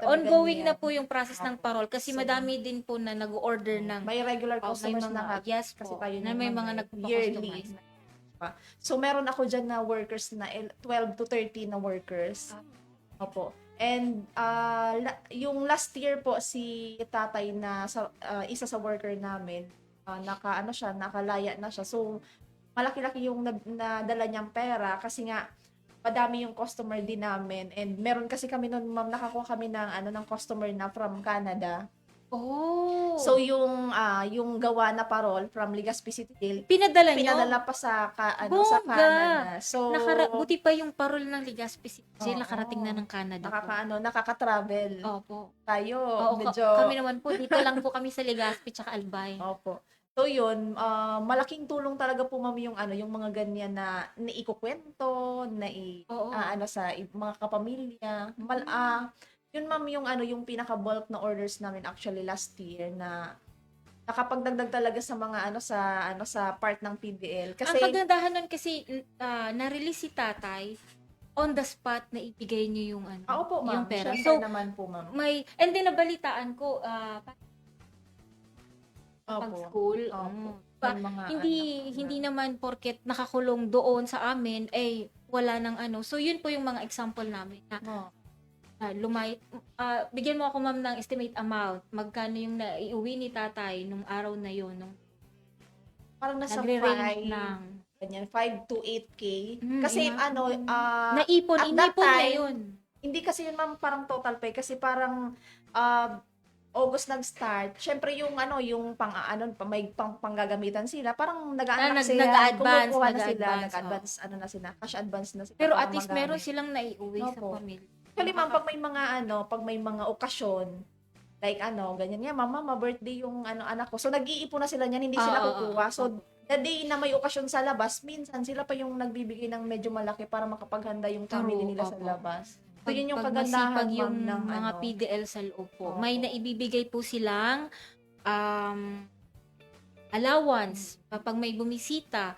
Ongoing ganyan. na po yung process ng parole kasi So, madami din po na nag-order ng May regular may customers mga, na yes kasi po, tayo na naman may mga ay nagpa-customize. So, meron ako dyan na workers na 12 to 13 na workers. Opo. And yung last year po, si tatay na isa sa worker namin, nakalaya na siya. So, malaki-laki yung nadala niyang pera kasi nga, madami yung customer din namin. And meron kasi kami noon, ma'am, nakakuha kami ng customer na from Canada. Oh. So yung gawa na parol from Legazpi City Jail, pinadala nyo? pinadala pa sa sa Bongga! Canada. So Buti pa yung parol ng Legazpi City Jail, Oo. nakarating na ng Canada po. nakaka-travel. Opo. Tayo, Oo, medyo kami naman po, dito lang po kami sa Legazpi tsaka Albay. Opo. So yun, malaking tulong talaga po, ma'am, yung mga ganyan na naikukwento, Oo. sa mga kapamilya. Yun, ma'am, yung pinaka-bulk na orders namin actually last year na nakapagdagdag talaga sa mga sa part ng PDL. Kasi Ang kagandahan nun kasi na-release si tatay on the spot na ibigay niyo yung opo, ma'am. yung pera. Syempre So, naman po, ma'am. and then nabalitaan ko pag Opo. school, Opo. Pa- May mga hindi naman porket nakakulong doon sa amin wala nang So yun po yung mga example namin na Oo. Bigyan mo ako ma'am ng estimate amount. Magkano yung naiuwi ni tatay nung araw na yun, nung Parang nasa nagre-range 5, ng ganyan, 5 to 8K. Mm, Kasi ina- ano, naipon, at that inipon na time, yun. hindi kasi yun ma'am parang total pay kasi parang August nag-start. Syempre yung ano, yung may panggagamitan sila, parang nag-aanak sila, nag-a-advance, kumukuha na sila, nag-a-advance, nag-advance, ano na sila, cash advance na sila. Pero para at least magamit. meron silang naiuwi sa Opo. pamilya. Actually, ma'am, pag may mga okasyon, like ganyan nga, mama, birthday yung anak ko. So, nag-iipon na sila niyan, hindi sila kukuha. So, the day na may okasyon sa labas, minsan sila pa yung nagbibigay ng medyo malaki para makapaghanda yung family True, nila sa opo. labas. So, yun yung Pag kagandahan, masipag yung ma'am, ng mga PDL sa loob po. Opo. May naibibigay po silang allowance kapag may bumisita.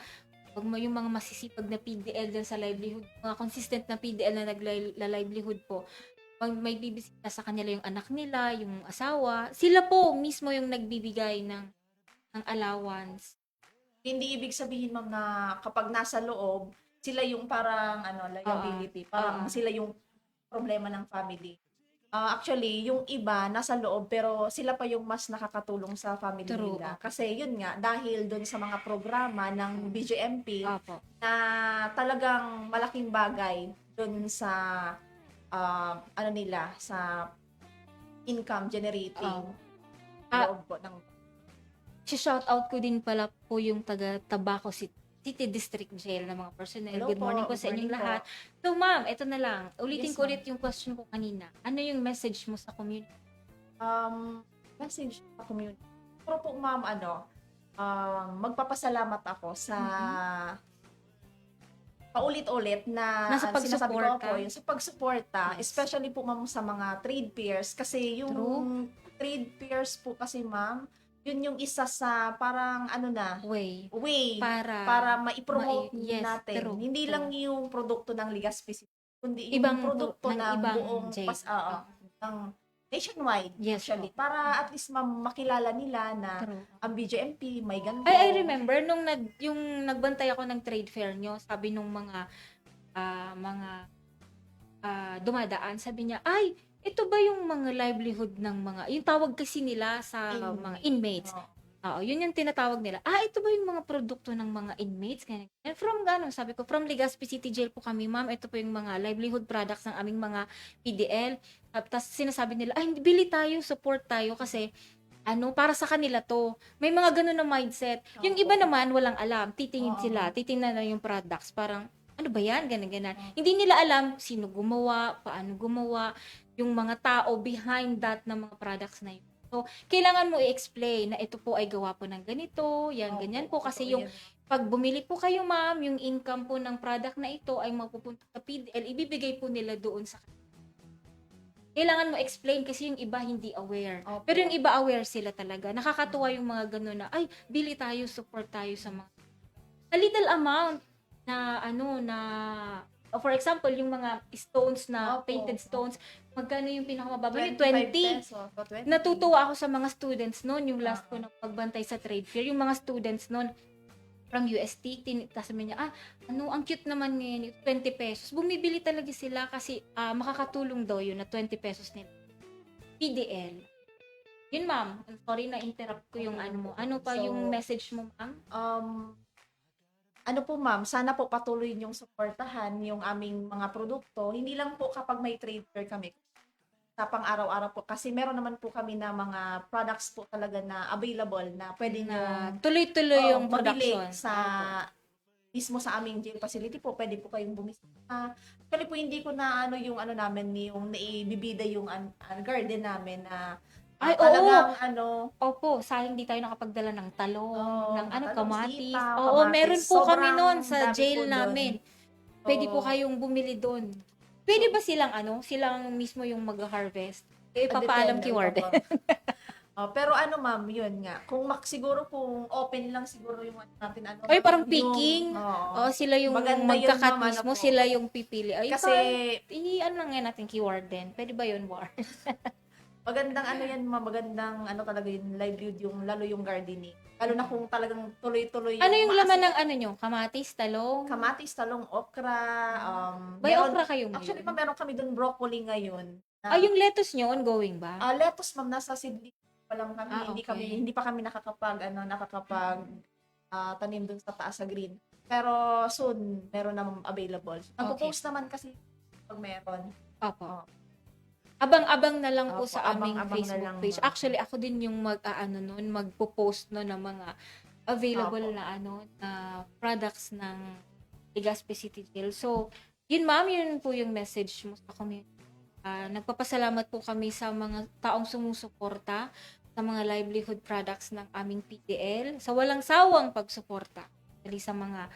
Pag may yung mga masisipag na PDL dyan sa livelihood, mga consistent na PDL na nagla-livelihood po, pag may bibisita sa kanila yung anak nila, yung asawa, sila po mismo yung nagbibigay ng allowance. Hindi ibig sabihin, ma'am, na kapag nasa loob, sila yung parang liability. Parang sila yung problema ng family. Actually, yung iba nasa loob pero sila pa yung mas nakakatulong sa family True. nila. Kasi yun nga, dahil dun sa mga programa ng BJMP Opo. na talagang malaking bagay dun sa nila, sa income generating loob po ng Shout out ko din pala po yung taga Tabaco City District Jail na mga personnel. Hello Good morning po, po sa good inyong morning lahat. So ma'am, ito na lang. Ulitin Yes, ko ma'am. ulit yung question ko kanina. Ano yung message mo sa community? Message sa community. Pero po, ma'am, magpapasalamat ako sa paulit-ulit na Nasa sinasabi ko pagsuporta. po, yung sa pagsuporta, Yes. especially po, ma'am, sa mga trade peers. Kasi yung True. trade peers po kasi, ma'am, yun yung isa sa parang Way. way Para para mai-promote yes, natin. true, Hindi true. lang yung produkto ng Legazpi, kundi Ibang yung produkto ng ng ibang buong jail. ng nationwide, Yes, actually. po. Para at least, ma'am, makilala nila na True. ang BJMP may ganito. I remember nung yung nagbantay ako ng trade fair nyo, sabi nung mga dumadaan, sabi niya, ay, ito ba yung mga livelihood ng mga, yung tawag kasi nila sa mga inmates. Oo, yun yung tinatawag nila. Ito ba yung mga produkto ng mga inmates? Ganyan. And sabi ko, from Legazpi City Jail po kami, ma'am, ito po yung mga livelihood products ng aming mga PDL. Tapos sinasabi nila, bili tayo, support tayo kasi para sa kanila to. May mga ganun na mindset. Yung iba naman, walang alam. Titingin sila, titingnan na yung products. Parang, ano ba yan? Ganun. Hindi nila alam sino gumawa, paano gumawa, yung mga tao behind that na mga products na yun. So, kailangan mo i-explain na ito po ay gawa po ng ganito, ganyan po. Kasi yung pag bumili po kayo, ma'am, yung income po ng product na ito ay mapupunta sa PDL, ibibigay po nila doon sa kailangan mo explain kasi yung iba hindi aware. Opo. Pero yung iba aware sila talaga. Nakakatuwa yung mga gano'n na, bili tayo, support tayo sa mga a little amount na for example, yung mga stones na Opo. painted stones, magkano yung pinakamababa? Yung 25 20. pesos, 20. Natutuwa ako sa mga students noon, yung last ko na pagbantay sa trade fair, yung mga students noon from UST, sabi niya, ang cute naman ngayon, 20 pesos. Bumibili talaga sila kasi makakatulong daw yun na 20 pesos nila. PDL. Yun, ma'am. Sorry na interrupt ko yung ano mo. Ano pa yung message mo, ma'am? Ma'am, sana po patuloy niyong suportahan yung aming mga produkto. Hindi lang po kapag may trade fair kami. Sa pang-araw-araw po. Kasi meron naman po kami na mga products po talaga na available na pwede na Tuloy-tuloy yung mabili production. sa mismo sa aming jail facility po. Pwede po kayong bumisita. Actually po hindi ko na namin yung naibibida yung garden namin na talagang Opo, sayang di tayo nakapagdala ng talong, ng talong, kamatis. sitaw, Oo, kamatis. meron po kami Sobrang noon sa dami jail po dun. namin. Pwede po kayong bumili doon. Pwede ba silang silang mismo yung mag-harvest? Papaalam kay Warden. Pero ma'am, yun nga. Kung siguro kung open lang siguro yung natin Parang yung- picking. oo. Sila yung Maganda yun, magkakat ma'am, mismo, po. sila yung pipili. Kasi lang yan natin kay Warden. Pwede ba yun, Warden? magandang yan, ma'am, magandang talaga yung livelihood, yung lalo yung gardening. Lalo na kung talagang tuloy-tuloy Ano yung laman maasim- ng nyo? Kamatis, talong? Kamatis, talong, okra, May meron- okra kayo ngayon? Actually, meron kami doon broccoli ngayon. Yung lettuce nyo, ongoing ba? Lettuce, ma'am, nasa seedling pa lang kami. Okay. Hindi pa kami nakakapag tanim dun sa taas sa green. Pero soon, meron namang available. Nagpo-post naman kasi pag meron. Opo. Abang-abang na lang po Opo, sa aming abang-abang na Facebook lang, page. ma'am. Actually, ako din yung magpo-post no ng mga available Opo. na products ng Legazpi City Jail. So, yun ma'am, yun po yung message mo sa community. Nagpapasalamat po kami sa mga taong sumusuporta sa mga livelihood products ng aming PDL, sa walang sawang pagsuporta sa mga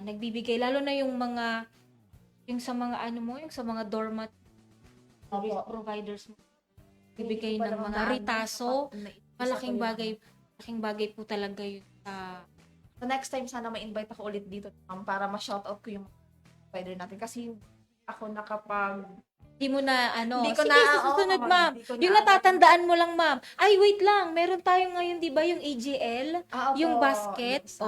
nagbibigay, lalo na yung sa mga dormat service Opo. providers mo, bibigay Hindi ko pa ng naman mga naano, ritaso, naisa malaking ko yun. bagay po talaga yun sa So next time, sana ma-invite ako ulit dito, ma'am, para ma-shoutout ko yung provider natin. Kasi ako Hindi mo na, Hindi ko sige, na, sa susunod, oo, ma'am. hindi ko na Yung natatandaan mo lang, ma'am. Ay, wait lang. Meron tayo ngayon, di ba, yung AGL? opo, Yung basket? yung sa,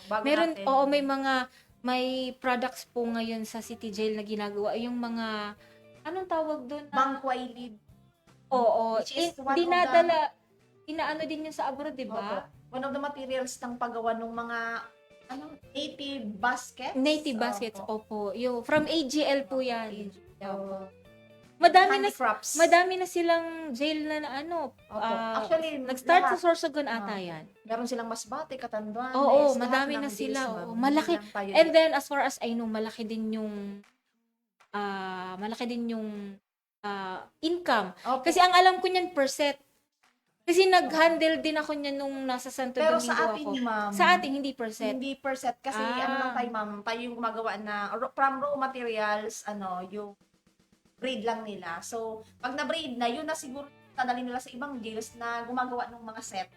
bago Meron, natin. may products po ngayon sa City Jail na ginagawa. Yung mga, anong tawag doon? Bankway lead. Oo. Which is one of Dinadala, inaano din yun sa abroad, di Opo. ba? One of the materials ng paggawa ng mga native baskets. Native baskets, opo. From AGL po yan. Opo. Madami na silang jail na Opo. Actually, nag-start sa lahat. Sorsogon ata yan. Meron silang Masbate, Catanduanes. Oo, lahat madami ng na sila. jails, ma'am. Oo, malaki. Hindi lang tayo And dito. then, as far as I know, malaki din yung income. Opo. Kasi ang alam ko niyan per set. Kasi nag-handle din ako niyan nung nasa Santo Pero Domingo sa atin, ako. ma'am. Sa atin, hindi per set. Hindi per set. Kasi ano lang tayo, ma'am, tayo yung gumagawa na from raw materials, yung breed lang nila. So, pag na-breed na, yun na siguro tadalhin nila sa ibang jails na gumagawa ng mga set.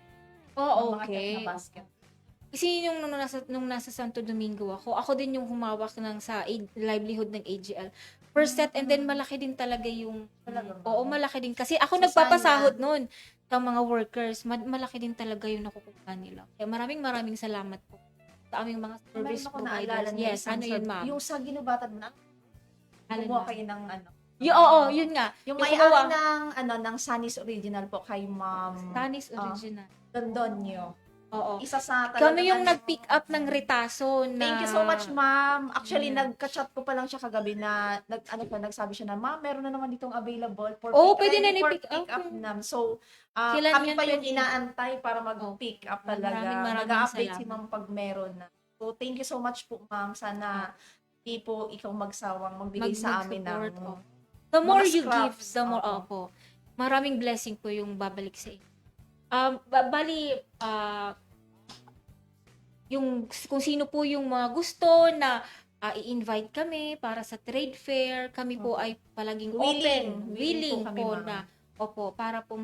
Oh, ng mga set okay. na basket. Kasi nung nasa Santo Domingo ako din yung humawak sa livelihood ng AGL. Per set, and then malaki din talaga yung, oo, malaki din. Kasi ako So, nagpapasahod noon sa mga workers, malaki din talaga yung nakukuha nila. Kaya maraming salamat po sa aming mga service Meron ako providers. naalala na Yes, isang ano yun, ma'am? Yung sa ginubatan na, Alin, gumawa ma'am? kayo ng Oo, yun nga. Yung gumawa. may-ari ng Sunny's Original po kay Ma'am Tanis original. Dondonyo. Oo. Isa sa Kami yung nag-pick up ng retaso na... Thank you so much, ma'am. Actually, nagka-chat ko pa lang siya kagabi na nagsabi siya na, ma'am, meron na naman ditong available for pwede na for ni-pick up. ma'am. So, Kailan kami yan pa yung pwede? inaantay para mag-pick up talaga. Maraming Mag-update si salamat. ma'am pag meron na. So, thank you so much po, ma'am. Sana di po ikaw magsawang magbigay sa amin ng Mag-support, the more mga you give, scraps. the more, Opo. maraming blessing po yung babalik sa inyo. Kung sino po yung mga gusto na i-invite kami para sa trade fair, kami po ay palaging Willing willing po kami, po ma'am. na, para po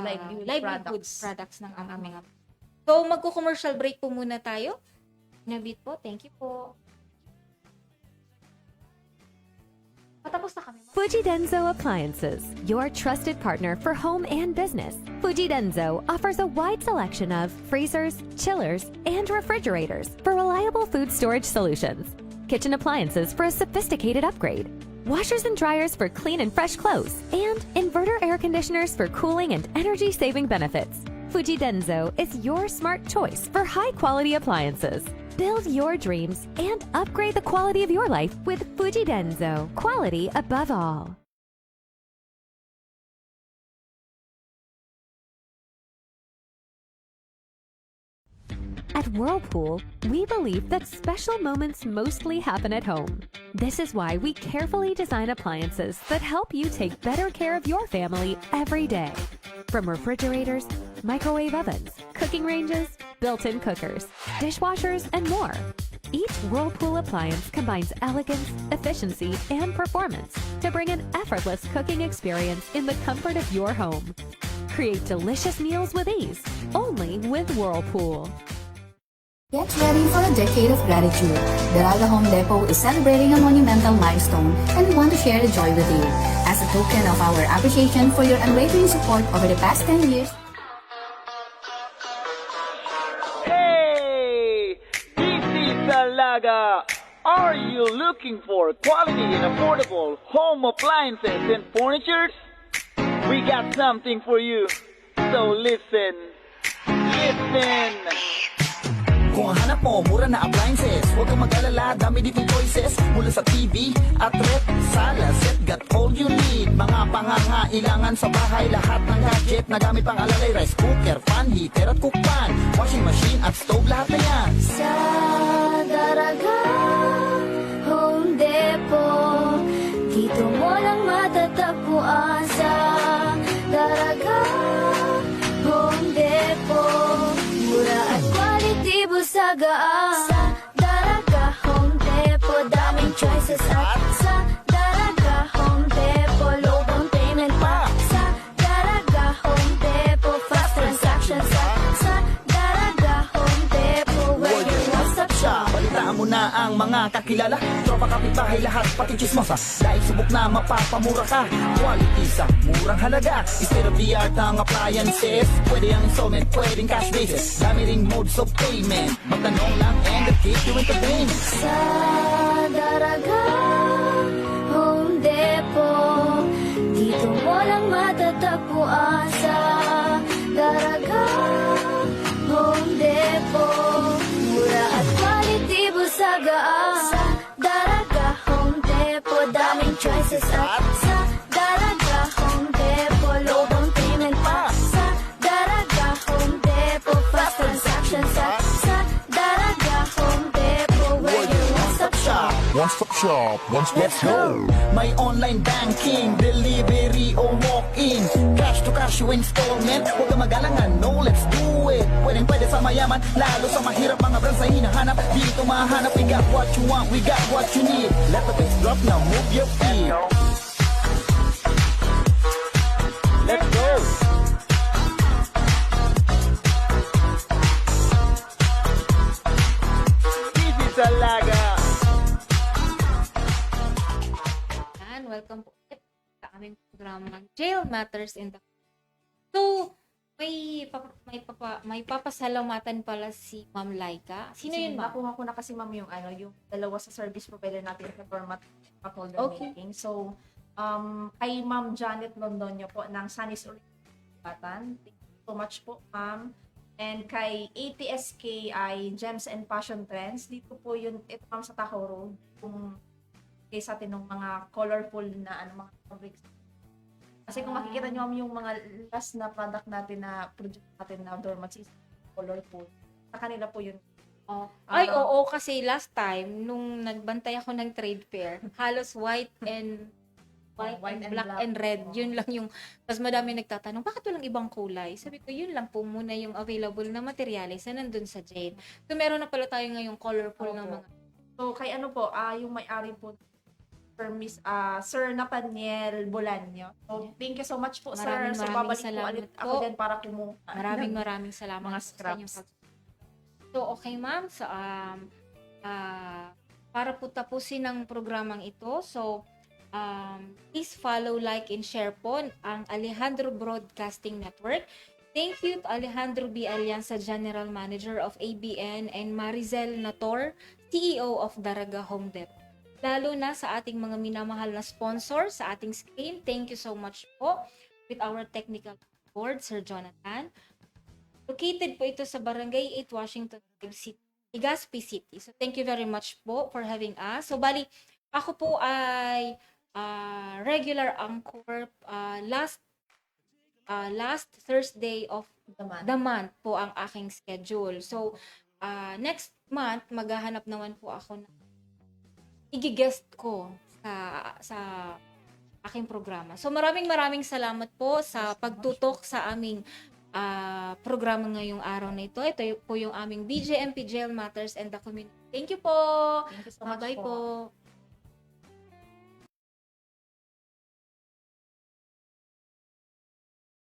Livelihood livelihood products. products ng aming mga. So, magko-commercial break po muna tayo. Nabit po, thank you po. Patapos na kami. Fujidenzo Appliances, your trusted partner for home and business. Fujidenzo offers a wide selection of freezers, chillers, and refrigerators for reliable food storage solutions. Kitchen appliances for a sophisticated upgrade. Washers and dryers for clean and fresh clothes. And inverter air conditioners for cooling and energy-saving benefits. Fujidenzo is your smart choice for high-quality appliances. Build your dreams and upgrade the quality of your life with Fujidenzo. Quality above all. At Whirlpool, we believe that special moments mostly happen at home. This is why we carefully design appliances that help you take better care of your family every day. From refrigerators, microwave ovens, cooking ranges, built-in cookers, dishwashers, and more. Each Whirlpool appliance combines elegance, efficiency, and performance to bring an effortless cooking experience in the comfort of your home. Create delicious meals with ease, only with Whirlpool. Get ready for a decade of gratitude. Daraga Home Depot is celebrating a monumental milestone and we want to share the joy with you. As a token of our appreciation for your unwavering support over the past 10 years, Hey! This is Talaga Are you looking for quality and affordable home appliances and furnitures? We got something for you. So listen. Kung ang hanap mo, mura na appliances, huwag kang mag-alala, dami ditong choices. Mula sa TV at rep, sala, set, got all you need. Mga pangangailangan sa bahay, lahat ng gadget na gamit pang alalay. Rice cooker, fan heater at cookpan, washing machine at stove, lahat na yan. Sa Daraga Home Depot, dito mo lang matatagpuan. Sa Daraga Home Depot, mura at quality busagaan. Sa Daraga Home Depot, daming choices. At sa Daraga Home Depot, low down payment pa. Sa Daraga Home Depot, fast transactions. Sa Daraga Home Depot, where your one-stop shop. Balitaan mo na ang mga kakilala, tropa, kapitbahay, lahat pati chismosa. Dahil subok na mapapamura ka, quality sa murang halaga. Instead of the art ng appliances, pwede ang installment, pwedeng cash basis. Dami ring modes of payment, magtanong lang and the keep you entertained. Sa Daraga Home Depot, dito mo lang matatagpuan. Sa Daraga Home Depot, mura at quality busagaan. Sa Daraga Home Depot, daming choices. At sa Daraga Home Depot, low down payment pa. Sa Daraga Home Depot, fast transactions. At sa Daraga Home Depot, where your one-stop shop. One-stop shop, let's go! May online banking, delivery o walk-in, cash to cash o installment, huwag kang magalangan, no, let's do it. Pwede sa mayaman, lalo sa mahirap, mga brands na hinahanap, dito mahanap. We got what you want, we got what you need. Let the bass drop now, move your feet. Let's go! Easy Salaga! And welcome po ulit sa aming programang Jail Matters in the... So, may papasalamatan pala si Ma'am Laika. Sino yun ba? Nakuha ko na kasi ma'am yung yung dalawa sa service provider natin sa format holder Okay. making. So, kay Ma'am Janet Londoño po ng Sanis Ulitan. Thank you so much po, ma'am. And kay ATSK ay Gems and Fashion Trends. Dito po yun, ito ma'am sa Tahoe Road. Kung kay sa atin ng mga colorful na mga fabrics. Kasi kung makikita nyo ma'am, yung mga last na product natin na produce natin na doormats is colorful. Sa kanila po yun. Ay, oo, kasi last time, nung nagbantay ako ng trade fair, halos white and black and red. Yun lang yung, mas madami nagtatanong, bakit walang ibang kulay? Sabi ko, yun lang po muna yung available na materials na nandun sa Jade. So, meron na pala tayo ngayong colorful na mga... So, kay yung may-ari po, Sir Nathaniel Bolanyo. So, thank you so much po, Maraming sir. So, babalik po ulit ako po. din para kumuha. Maraming salamat Mga sa scraps. inyong So, okay ma'am. So, para po tapusin ang programang ito, so, please follow, like, and share po ang Alejandro Broadcasting Network. Thank you to Alejandro B. Alianza, General Manager of ABN, and Marizel Nator, CEO of Daraga Home Depot. Lalo na sa ating mga minamahal na sponsor sa ating screen. Thank you so much po with our technical board, Sir Jonathan. Located po ito sa Barangay 8, Washington City, Legazpi City. So, thank you very much po for having us. So, bali, ako po ay regular anchor last Thursday of the month po ang aking schedule. So, next month, maghahanap naman po ako na i-guest ko sa aking programa. So, maraming salamat po sa pagtutok sa aming programa ngayong araw na ito. Ito po yung aming BJMP Jail Matters and the Community. Thank you po. Thank you so much Bye-bye po.